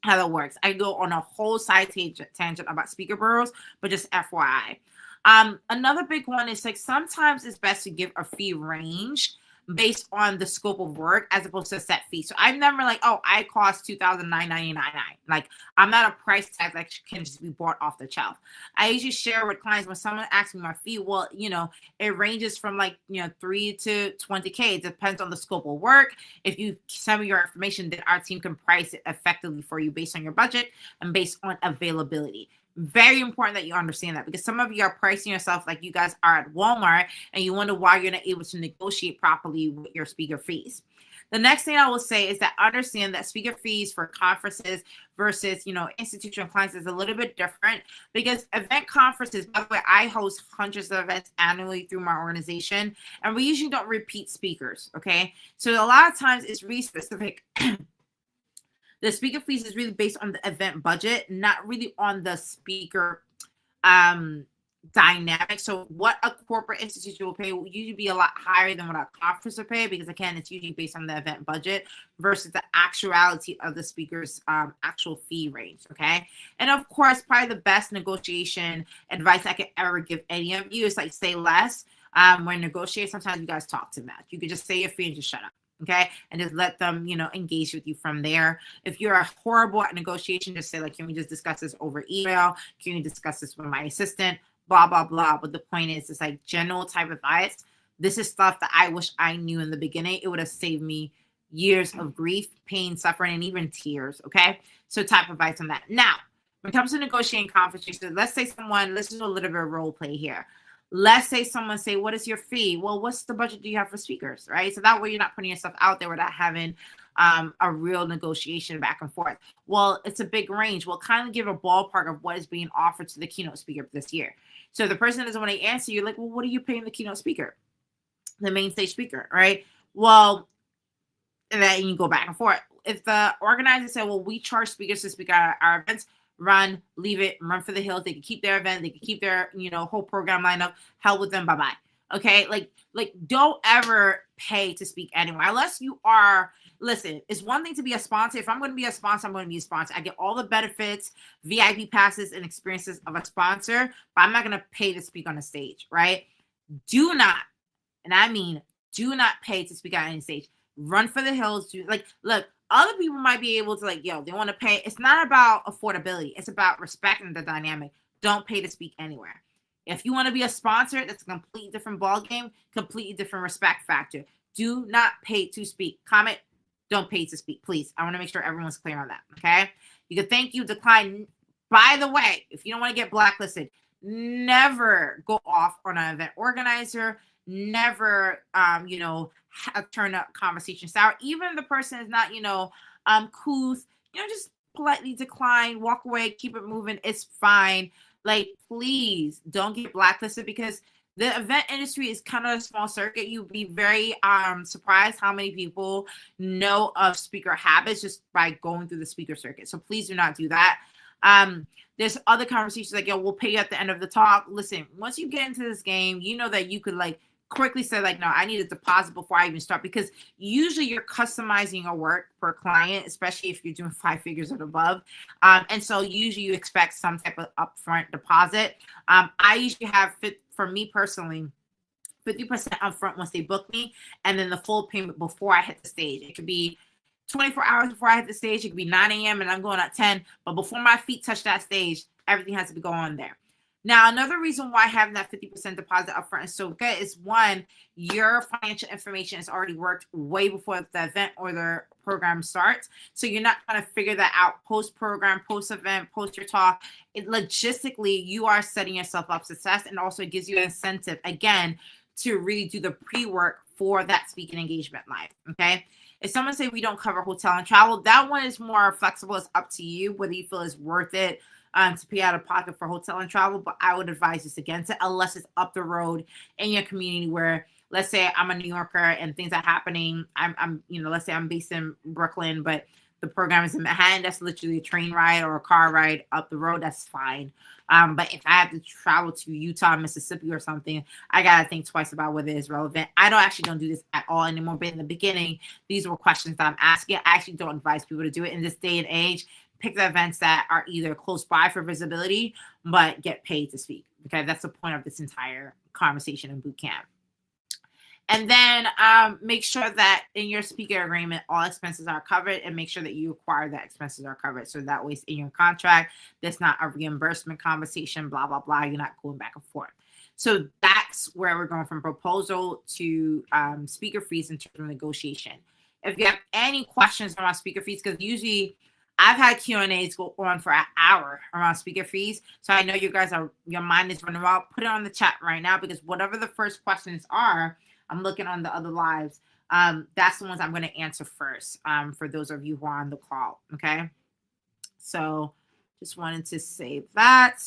how that works. I go on a whole side tangent about speaker bureaus, but just FYI. Another big one is like sometimes it's best to give a fee range based on the scope of work as opposed to a set fee. So I'm never like, oh, I cost $2,999. Like I'm not a price tag that can just be bought off the shelf. I usually share with clients when someone asks me my fee, well, it ranges from like, 3 to 20K. It depends on the scope of work. If you send me your information, then our team can price it effectively for you based on your budget and based on availability. Very important that you understand that, because some of you are pricing yourself like you guys are at Walmart and you wonder why you're not able to negotiate properly with your speaker fees. The next thing I will say is that understand that speaker fees for conferences versus, institutional clients is a little bit different, because event conferences, by the way, I host hundreds of events annually through my organization, and we usually don't repeat speakers. Okay. So a lot of times it's really specific. The speaker fees is really based on the event budget, not really on the speaker dynamic. So what a corporate institution will pay will usually be a lot higher than what a conference will pay, because again, it's usually based on the event budget versus the actuality of the speaker's actual fee range. Okay. And of course, probably the best negotiation advice I could ever give any of you is like say less. When negotiating, sometimes you guys talk too much. You could just say your fee and just shut up. Okay. And just let them, engage with you from there. If you're horrible at negotiation, just say like, can we just discuss this over email? Can we discuss this with my assistant? Blah, blah, blah. But the point is, it's like general type advice. This is stuff that I wish I knew in the beginning. It would have saved me years of grief, pain, suffering, and even tears. Okay. So type advice on that. Now, when it comes to negotiating conversations, let's do a little bit of role play here. Let's say someone say, what is your fee? Well, what's the budget do you have for speakers, right? So that way you're not putting yourself out there without having a real negotiation back and forth. Well, it's a big range. We'll kind of give a ballpark of what is being offered to the keynote speaker this year. So the person doesn't want to answer you, like, well, what are you paying the keynote speaker? The main stage speaker, right? Well, and then you go back and forth. If the organizer said, well, we charge speakers to speak at our events, run, leave it, run for the hills. They can keep their event. They can keep their, whole program lineup. Hell with them. Bye-bye. Okay. Like don't ever pay to speak anywhere unless you are, listen, it's one thing to be a sponsor. If I'm going to be a sponsor, I'm going to be a sponsor. I get all the benefits, VIP passes and experiences of a sponsor, but I'm not going to pay to speak on a stage, right? Do not, and I mean, do not pay to speak on any stage. Run for the hills. Look, other people might be able to they want to pay. It's not about affordability. It's about respecting the dynamic. Don't pay to speak anywhere. If you want to be a sponsor, that's a completely different ballgame, completely different respect factor. do not pay to speak. Comment, don't pay to speak, please. I want to make sure everyone's clear on that, okay? You can thank you, decline. By the way, if you don't want to get blacklisted, never go off on an event organizer. Never, turn a conversation sour. Even if the person is not, couth, just politely decline, walk away, keep it moving. It's fine. Like, please don't get blacklisted, because the event industry is kind of a small circuit. You'd be very surprised how many people know of speaker habits just by going through the speaker circuit. So please do not do that. There's other conversations like, yo, we'll pay you at the end of the talk. Listen, once you get into this game, you know that you could like quickly say like, no, I need a deposit before I even start, because usually you're customizing your work per client, especially if you're doing 5 figures and above. And so usually you expect some type of upfront deposit. I usually have, for me personally, 50% upfront once they book me, and then the full payment before I hit the stage. It could be 24 hours before I hit the stage. It could be 9 a.m. and I'm going at 10, but before my feet touch that stage, everything has to be going on there. Now, another reason why having that 50% deposit upfront is so good is, one, your financial information is already worked way before the event or the program starts. So you're not trying to figure that out post-program, post-event, post your talk. Logistically, you are setting yourself up for success, and also it gives you an incentive, again, to really do the pre-work for that speaking engagement live, okay? If someone say we don't cover hotel and travel, that one is more flexible. It's up to you whether you feel it's worth it to pay out of pocket for hotel and travel, but I would advise this against it unless it's up the road in your community where, let's say I'm a New Yorker and things are happening. I'm let's say I'm based in Brooklyn, but the program is in Manhattan. That's literally a train ride or a car ride up the road. That's fine. But if I have to travel to Utah, Mississippi or something, I got to think twice about whether it's relevant. I don't do this at all anymore. But in the beginning, these were questions that I'm asking. I actually don't advise people to do it in this day and age. Pick the events that are either close by for visibility, but get paid to speak. Okay, that's the point of this entire conversation in Bootcamp. And then make sure that in your speaker agreement, all expenses are covered, and make sure that you require that expenses are covered. So that way it's in your contract. There's not a reimbursement conversation, blah, blah, blah. You're not going back and forth. So that's where we're going from proposal to speaker fees in terms of negotiation. If you have any questions around speaker fees, because usually I've had Q&As go on for an hour around speaker fees. So I know you guys your mind is running wild. Put it on the chat right now, because whatever the first questions are, I'm looking on the other lives. That's the ones I'm going to answer first for those of you who are on the call. Okay. So just wanted to save that.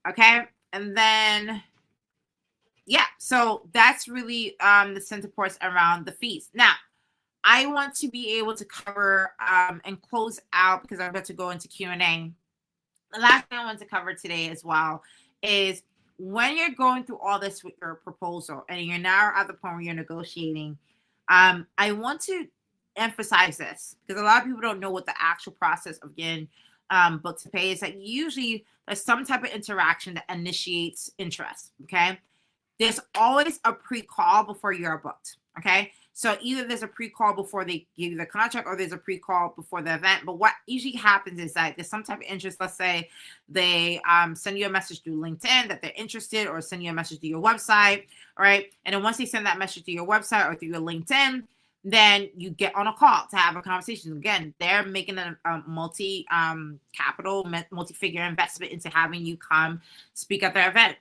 Okay. And then, yeah, so that's really the center points around the fees. Now, I want to be able to cover and close out, because I'm about to go into Q&A. The last thing I want to cover today as well is, when you're going through all this with your proposal and you're now at the point where you're negotiating, I want to emphasize this, because a lot of people don't know what the actual process of getting booked to pay is. That usually there's some type of interaction that initiates interest, okay? There's always a pre-call before you're booked, okay? So either there's a pre-call before they give you the contract, or there's a pre-call before the event. But what usually happens is that there's some type of interest. Let's say they send you a message through LinkedIn that they're interested, or send you a message to your website, all right? And then once they send that message to your website or through your LinkedIn, then you get on a call to have a conversation. Again, they're making a multi-capital, multi-figure investment into having you come speak at their event.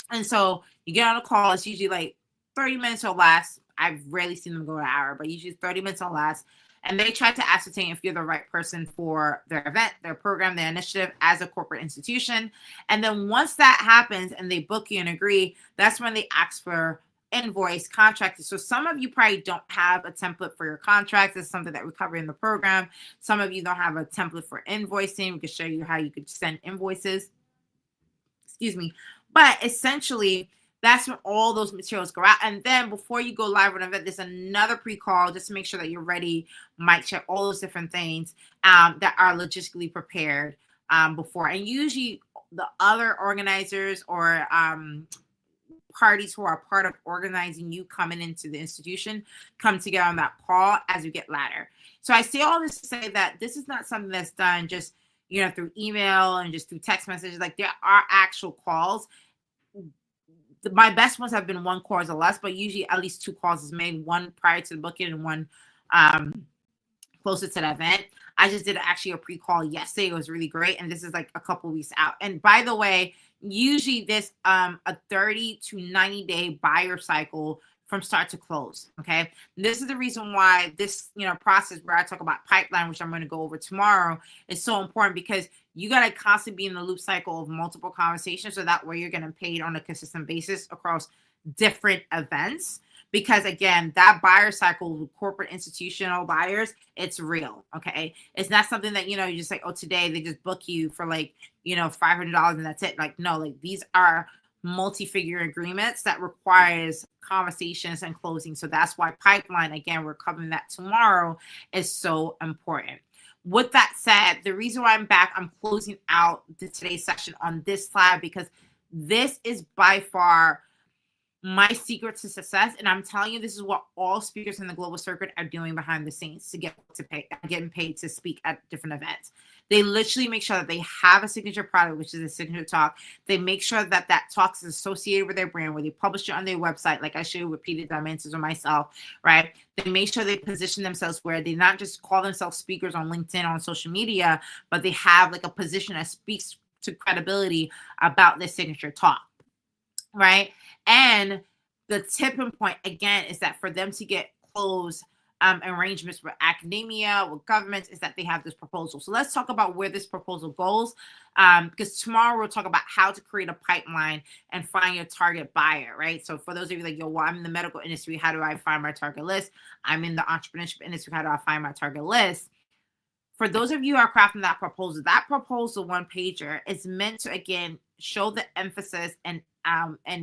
And so you get on a call. It's usually like 30 minutes or less. I've rarely seen them go an hour, but usually 30 minutes or less. And they try to ascertain if you're the right person for their event, their program, their initiative as a corporate institution. And then once that happens and they book you and agree, that's when they ask for invoice, contract. So some of you probably don't have a template for your contracts. It's something that we cover in the program. Some of you don't have a template for invoicing. We can show you how you could send invoices. Excuse me. But essentially, that's when all those materials go out. And then before you go live on an event, there's another pre-call just to make sure that you're ready. Mic check, all those different things that are logistically prepared before. And usually the other organizers or parties who are part of organizing you coming into the institution come together on that call as you get later. So I say all this to say that this is not something that's done just, through email and just through text messages. Like, there are actual calls. My best ones have been 1 call or less, but usually at least 2 calls is made, one prior to the booking and one closer to the event. I just did actually a pre-call yesterday. It was really great. And this is like a couple weeks out. And by the way, usually this a 30 to 90 day buyer cycle from start to close. Okay. This is the reason why this, process where I talk about pipeline, which I'm going to go over tomorrow, is so important, because you got to constantly be in the loop cycle of multiple conversations. So that way you're getting paid on a consistent basis across different events. Because again, that buyer cycle with corporate institutional buyers, it's real. Okay. It's not something that, you just like, oh, today they just book you for like, $500 and that's it. Like, no, like these are multi-figure agreements that requires conversations and closing. So that's why pipeline, again, we're covering that tomorrow, is so important. With that said, the reason why I'm back, I'm closing out today's session on this slide, because this is by far my secret to success. And I'm telling you, this is what all speakers in the global circuit are doing behind the scenes to getting paid to speak at different events. They literally make sure that they have a signature product, which is a signature talk. They make sure that that talk is associated with their brand, where they publish it on their website, like I showed you with Peter Dimensions or myself, right? They make sure they position themselves where they not just call themselves speakers on LinkedIn, on social media, but they have like a position that speaks to credibility about their signature talk, right? And the tipping point, again, is that for them to get closed arrangements with academia, with governments, is that they have this proposal. So let's talk about where this proposal goes, because tomorrow we'll talk about how to create a pipeline and find your target buyer, right? So for those of you like, yo, well, I'm in the medical industry, how do I find my target list? I'm in the entrepreneurship industry, how do I find my target list? For those of you who are crafting that proposal one-pager is meant to, again, show the emphasis and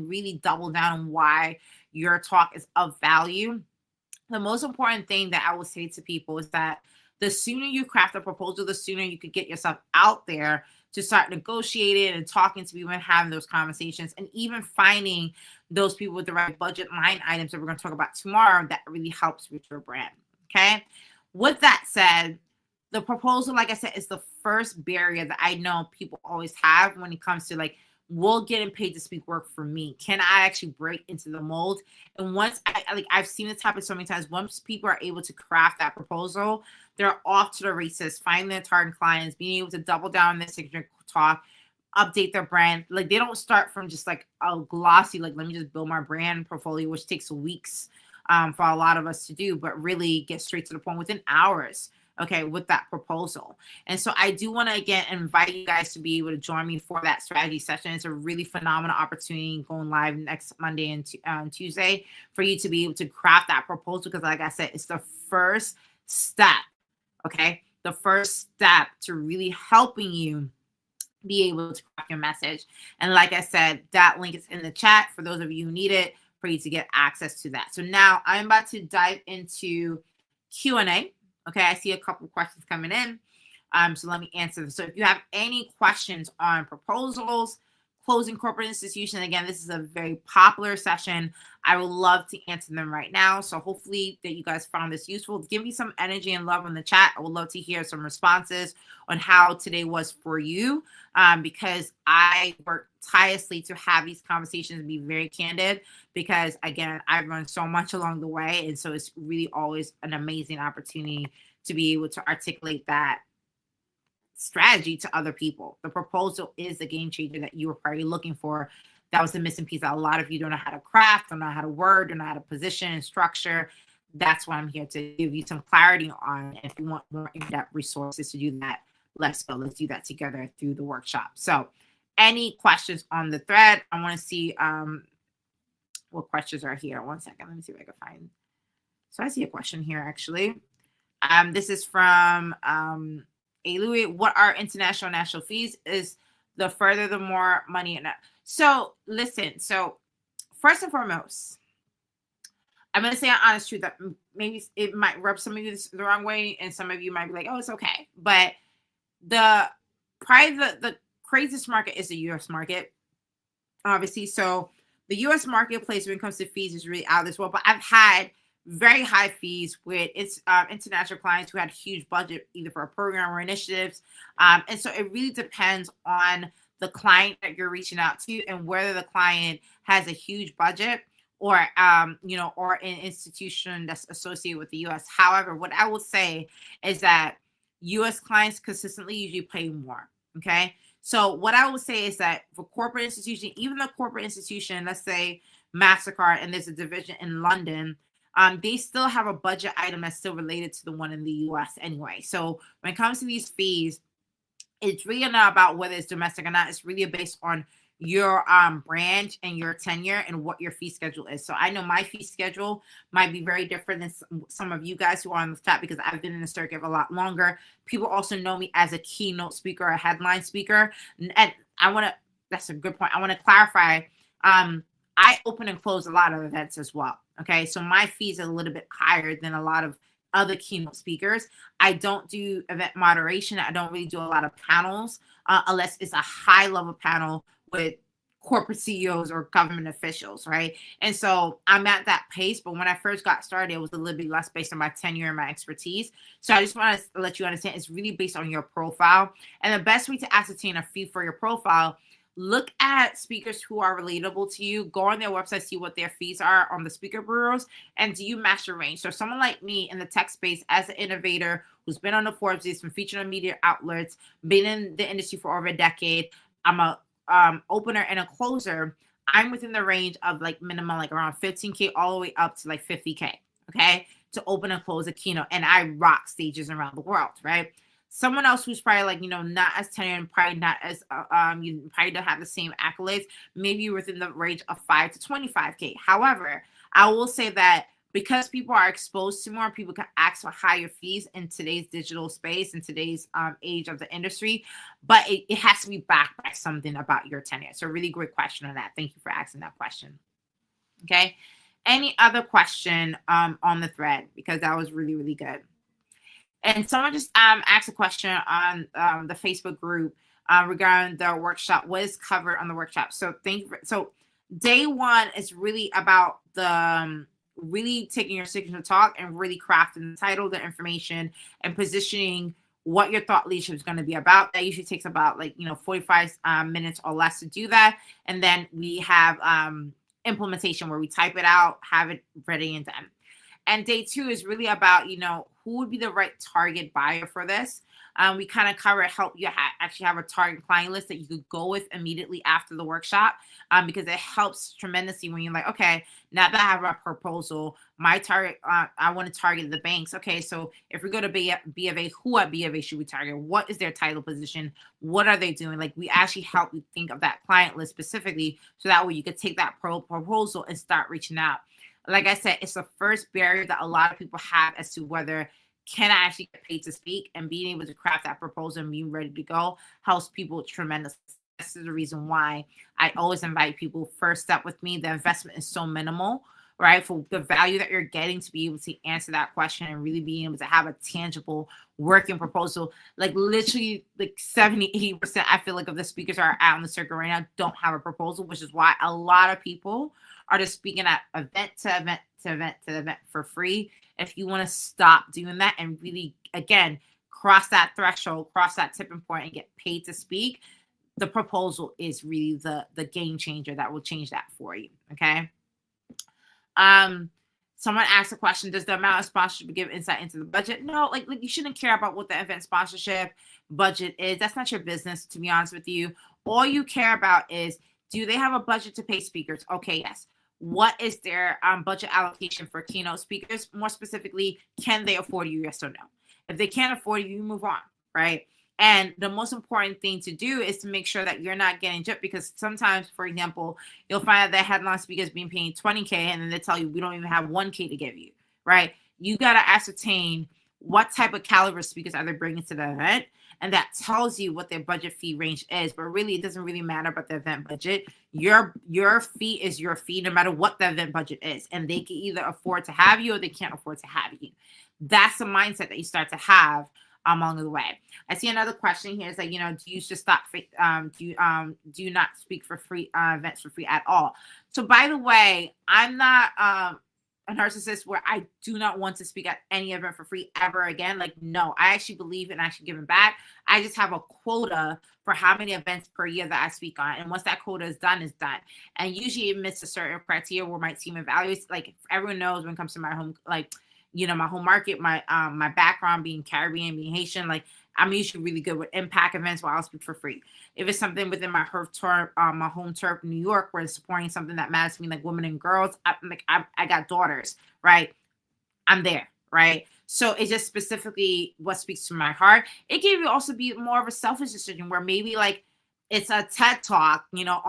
really double down on why your talk is of value. The most important thing that I will say to people is that the sooner you craft a proposal, the sooner you could get yourself out there to start negotiating and talking to people and having those conversations, and even finding those people with the right budget line items that we're going to talk about tomorrow that really helps with your brand. Okay. With that said, the proposal, like I said, is the first barrier that I know people always have when it comes to like, will getting paid to speak work for me? Can I actually break into the mold? And once I've seen this happen so many times, once people are able to craft that proposal, they're off to the races, finding their target clients, being able to double down on their signature talk, update their brand. Like they don't start from just like a glossy, like, let me just build my brand portfolio, which takes weeks for a lot of us to do, but really get straight to the point within hours. Okay, with that proposal. And so I do want to, again, invite you guys to be able to join me for that strategy session. It's a really phenomenal opportunity going live next Monday and Tuesday for you to be able to craft that proposal. Because like I said, it's the first step, okay? The first step to really helping you be able to craft your message. And like I said, that link is in the chat for those of you who need it, for you to get access to that. So now I'm about to dive into Q&A. Okay, I see a couple questions coming in. So let me answer them. So if you have any questions on proposals, closing corporate institutions, again, this is a very popular session. I would love to answer them right now. So hopefully that you guys found this useful. Give me some energy and love in the chat. I would love to hear some responses on how today was for you, because I work tirelessly to have these conversations and be very candid, because again, I've learned so much along the way. And so it's really always an amazing opportunity to be able to articulate that strategy to other people. The proposal is the game changer that you were probably looking for. That was the missing piece that a lot of you don't know how to craft, don't know how to word, don't know how to position and structure. That's why I'm here to give you some clarity on. If you want more in-depth resources to do that, let's go. Let's do that together through the workshop. So any questions on the thread? I want to see what questions are here. One second. Let me see if I can find. So I see a question here, actually. This is from Louis. What are international national fees? Is the further, the more money. So listen. So first and foremost, I'm going to say an honest truth that maybe it might rub some of you the wrong way, and some of you might be like, oh, it's okay. But the craziest market is the U.S. market, obviously. So the U.S. marketplace when it comes to fees is really out of this world. But I've had very high fees with international clients who had huge budget either for a program or initiatives. And so it really depends on the client that you're reaching out to and whether the client has a huge budget or or an institution that's associated with the US. However, what I will say is that US clients consistently usually pay more. Okay. So what I would say is that for corporate institution, even the corporate institution, let's say MasterCard, and there's a division in London, they still have a budget item that's still related to the one in the US anyway. So when it comes to these fees, it's really not about whether it's domestic or not. It's really based on your branch and your tenure and what your fee schedule is. So I know my fee schedule might be very different than some of you guys who are on the chat because I've been in the circuit a lot longer. People also know me as a keynote speaker, a headline speaker. And that's a good point. I want to clarify. I open and close a lot of events as well. Okay. So my fees are a little bit higher than a lot of other keynote speakers. I don't do event moderation. I don't really do a lot of panels unless it's a high level panel with corporate CEOs or government officials, right? And so I'm at that pace, but when I first got started, it was a little bit less based on my tenure and my expertise. So I just want to let you understand it's really based on your profile. And the best way to ascertain a fee for your profile, look at speakers who are relatable to you, go on their website, see what their fees are on the speaker bureaus, and do you match your range? So someone like me in the tech space as an innovator who's been on the Forbes list, been featured on media outlets, been in the industry for over a decade, I'm a opener and a closer, I'm within the range of like minimum like around 15K all the way up to like 50K, okay, to open and close a keynote. And I rock stages around the world, right? Someone else who's probably like, not as tenured and probably not as, you probably don't have the same accolades, maybe within the range of 5 to 25K. However, I will say that because people are exposed to more, people can ask for higher fees in today's digital space, in today's age of the industry, but it has to be backed by something about your tenure. So really great question on that. Thank you for asking that question. Okay. Any other question on the thread? Because that was really, really good. And someone just asked a question on the Facebook group regarding the workshop. What is covered on the workshop? So so day one is really about the really taking your signature talk and really crafting the title, the information, and positioning what your thought leadership is going to be about. That usually takes about 45 minutes or less to do that. And then we have implementation where we type it out, have it ready and done. And day two is really about, who would be the right target buyer for this. We kind of help you actually have a target client list that you could go with immediately after the workshop because it helps tremendously when you're like, okay, now that I have my proposal, my target, I want to target the banks. Okay, so if we go to B of A, who at B of A should we target? What is their title position? What are they doing? Like we actually help you think of that client list specifically so that way you could take that proposal and start reaching out. Like I said, it's the first barrier that a lot of people have as to whether can I actually get paid to speak, and being able to craft that proposal and being ready to go helps people tremendously. This is the reason why I always invite people first step with me. The investment is so minimal, right? For the value that you're getting to be able to answer that question and really being able to have a tangible working proposal. Like literally like 70-80% I feel like of the speakers are out in the circuit right now don't have a proposal, which is why a lot of people are just speaking at event to event to event to event for free. If you want to stop doing that and really, again, cross that threshold, cross that tipping point and get paid to speak, the proposal is really the game changer that will change that for you. Okay. Someone asked a question, does the amount of sponsorship give insight into the budget? No, like you shouldn't care about what the event sponsorship budget is. That's not your business, to be honest with you. All you care about is, do they have a budget to pay speakers? Okay, yes. What is their budget allocation for keynote speakers? More specifically, can they afford you? Yes or no? If they can't afford you, you move on, right? And the most important thing to do is to make sure that you're not getting gypped, because sometimes, for example, you'll find that headline speakers being paid 20K and then they tell you we don't even have 1K to give you, right? You got to ascertain what type of caliber speakers are they bringing to the event, and that tells you what their budget fee range is. But really, it doesn't really matter about the event budget. Your fee is your fee, no matter what the event budget is. And they can either afford to have you or they can't afford to have you. That's the mindset that you start to have along the way. I see another question here. It's like, do you just stop? Do you not speak for free events for free at all? So by the way, I'm not a narcissist where I do not want to speak at any event for free ever again. Like, no, I actually believe in actually giving back. I just have a quota for how many events per year that I speak on. And once that quota is done, it's done. And usually it meets a certain criteria where my team evaluates. Like, everyone knows when it comes to my home, like, you know, my home market, my background being Caribbean, being Haitian, like, I'm usually really good with impact events where I'll speak for free. If it's something within my my home turf, New York, where it's supporting something that matters to me, like women and girls, I got daughters, right? I'm there, right? So it's just specifically what speaks to my heart. It can even also be more of a selfish decision where maybe like it's a TED talk, you know,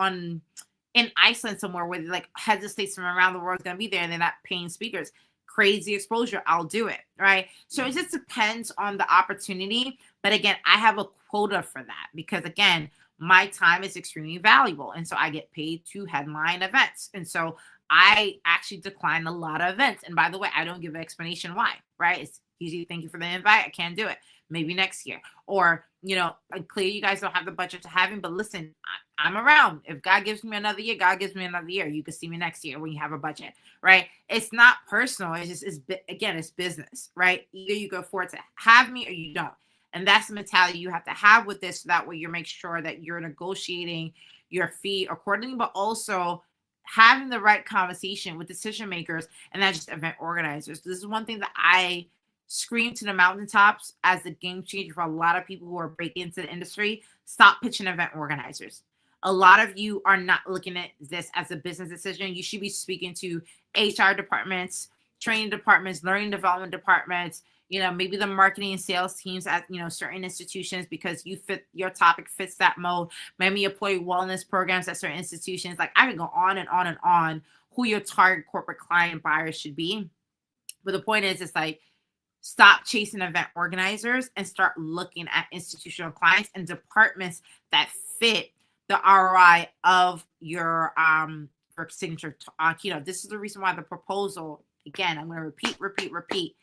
in Iceland somewhere where like heads of states from around the world is going to be there and they're not paying speakers. Crazy exposure, I'll do it, right? So it just depends on the opportunity. But again, I have a quota for that because again, my time is extremely valuable. And so I get paid to headline events. And so I actually decline a lot of events. And by the way, I don't give an explanation why, right? It's easy. Thank you for the invite. I can't do it. Maybe next year. Or, you know, clearly you guys don't have the budget to have him, but listen, I'm around. If God gives me another year, God gives me another year. You can see me next year when you have a budget, right? It's not personal. It's just, again, it's business, right? Either you go forward to have me or you don't. And that's the mentality you have to have with this. So that way you make sure that you're negotiating your fee accordingly, but also having the right conversation with decision makers and not just event organizers. This is one thing that I scream to the mountaintops as the game changer for a lot of people who are breaking into the industry. Stop pitching event organizers. A lot of you are not looking at this as a business decision. You should be speaking to HR departments, training departments, learning development departments, you know, maybe the marketing and sales teams at, you know, certain institutions because your topic fits that mode. Maybe employee wellness programs at certain institutions. Like, I could go on and on and on who your target corporate client buyers should be. But the point is, it's like, stop chasing event organizers and start looking at institutional clients and departments that fit the ROI of your signature keynote. This is the reason why the proposal, again, I'm going to repeat.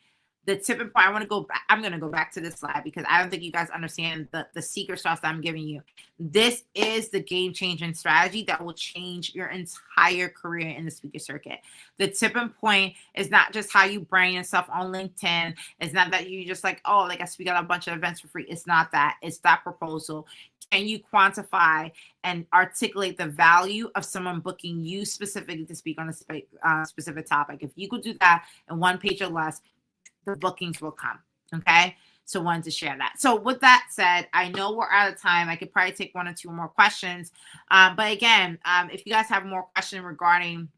The tipping point, I'm going to go back to this slide because I don't think you guys understand the secret sauce that I'm giving you. This is the game changing strategy that will change your entire career in the speaker circuit. The tipping point is not just how you brand yourself on LinkedIn. It's not that you just like, oh, like I speak at a bunch of events for free. It's not that. It's that proposal. Can you quantify and articulate the value of someone booking you specifically to speak on a specific topic? If you could do that in one page or less, the bookings will come. Okay. So wanted to share that. So with that said, I know we're out of time. I could probably take one or two more questions. But again, if you guys have more questions regarding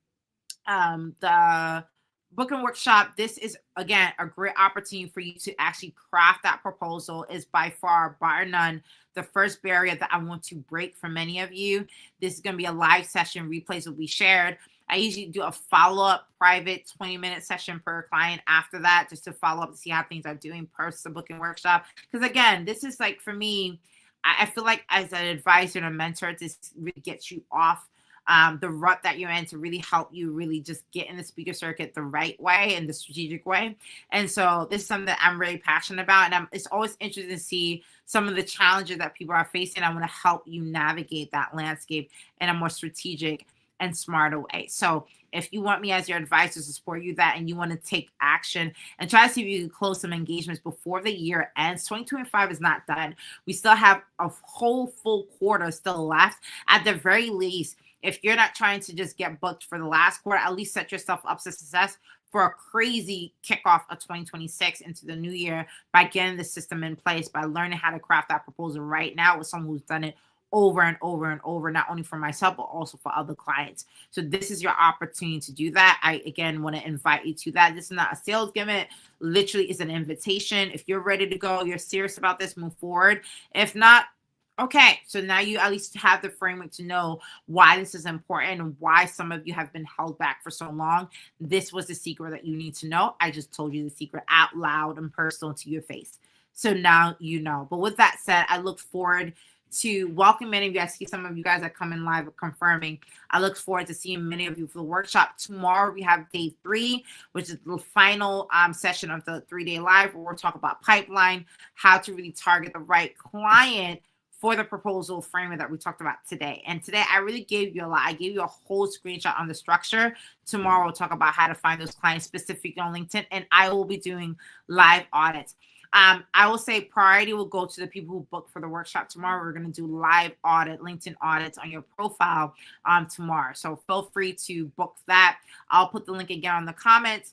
the booking workshop, this is, again, a great opportunity for you to actually craft that proposal. Is by far, bar none, the first barrier that I want to break for many of you. This is going to be a live session. Replays will be shared. I usually do a follow-up private 20-minute session per client after that, just to follow up to see how things are doing post the booking workshop. Because again, this is like, for me, I feel like as an advisor and a mentor, this really gets you off the rut that you're in to really help you really just get in the speaker circuit the right way and the strategic way. And so this is something that I'm really passionate about. And it's always interesting to see some of the challenges that people are facing. I want to help you navigate that landscape in a more strategic and smarter way. So if you want me as your advisor to support you that, and you want to take action and try to see if you can close some engagements before the year ends, 2025 is not done. We still have a whole full quarter still left. At the very least, if you're not trying to just get booked for the last quarter, at least set yourself up for success for a crazy kickoff of 2026 into the new year by getting the system in place, by learning how to craft that proposal right now with someone who's done it over and over and over, not only for myself, but also for other clients. So this is your opportunity to do that. I, again, want to invite you to that. This is not a sales gimmick. Literally, it's an invitation. If you're ready to go, you're serious about this, move forward. If not, okay. So now you at least have the framework to know why this is important and why some of you have been held back for so long. This was the secret that you need to know. I just told you the secret out loud and personal to your face. So now you know. But with that said, I look forward to welcome many of you. I see some of you guys that come in live confirming. I look forward to seeing many of you for the workshop. Tomorrow we have day 3, which is the final session of the 3-day live, where we'll talk about pipeline, how to really target the right client for the proposal framework that we talked about today. And today I really gave you a lot. I gave you a whole screenshot on the structure. Tomorrow we'll talk about how to find those clients specifically on LinkedIn, and I will be doing live audits. I will say priority will go to the people who book for the workshop tomorrow. We're going to do live audit, LinkedIn audits on your profile tomorrow. So feel free to book that. I'll put the link again on the comments.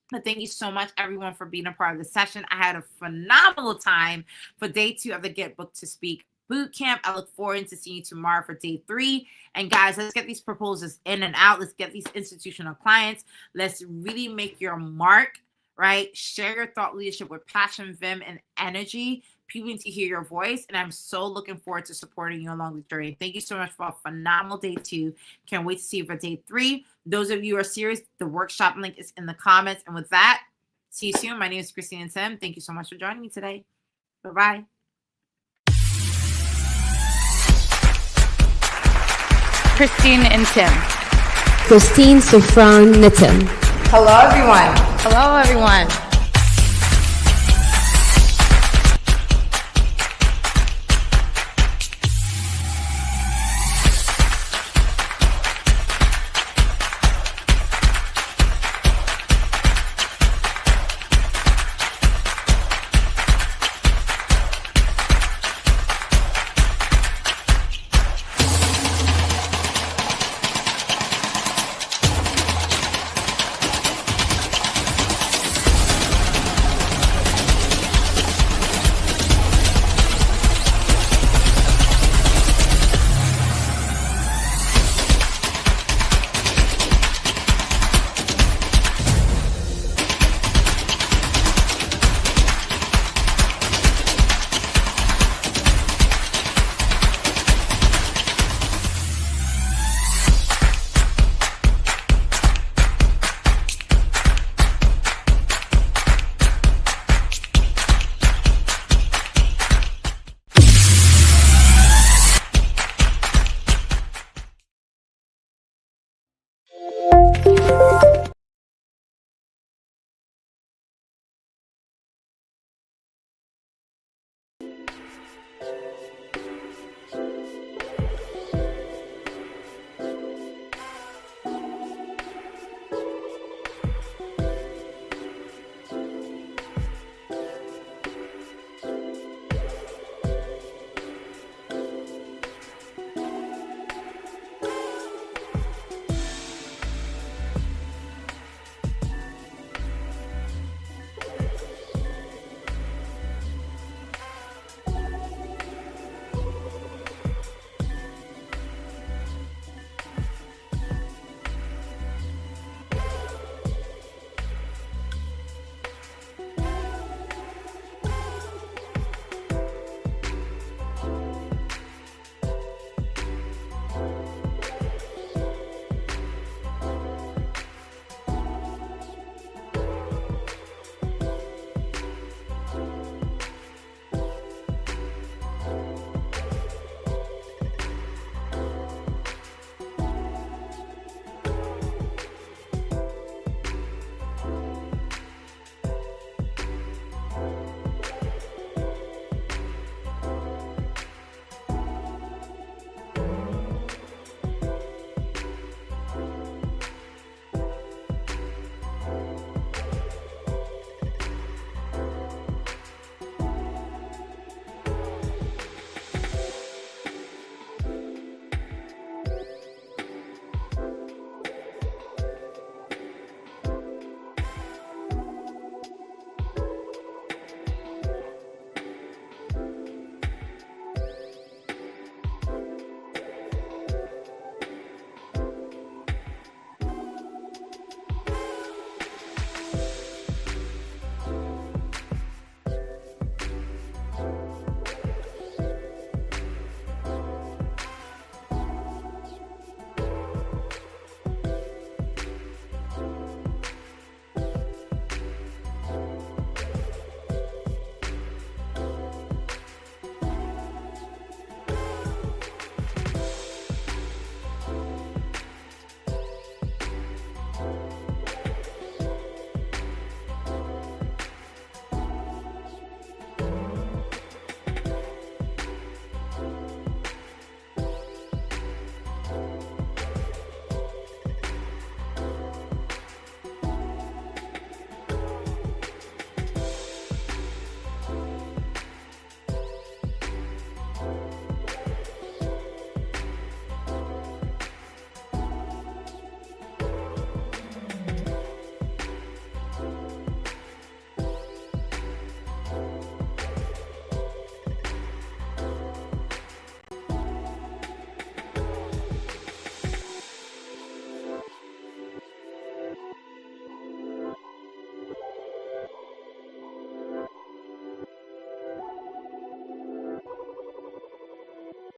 But thank you so much, everyone, for being a part of the session. I had a phenomenal time for day 2 of the Get Booked to Speak Bootcamp. I look forward to seeing you tomorrow for day 3. And guys, let's get these proposals in and out. Let's get these institutional clients. Let's really make your mark. Right? Share your thought leadership with passion, vim, and energy. People need to hear your voice. And I'm so looking forward to supporting you along the journey. Thank you so much for a phenomenal day 2. Can't wait to see you for day 3. Those of you who are serious, the workshop link is in the comments. And with that, see you soon. My name is Christine and Tim. Thank you so much for joining me today. Bye-bye. Christine and Tim. Christine, Safran, Nitin. Hello, everyone. Hello, everyone.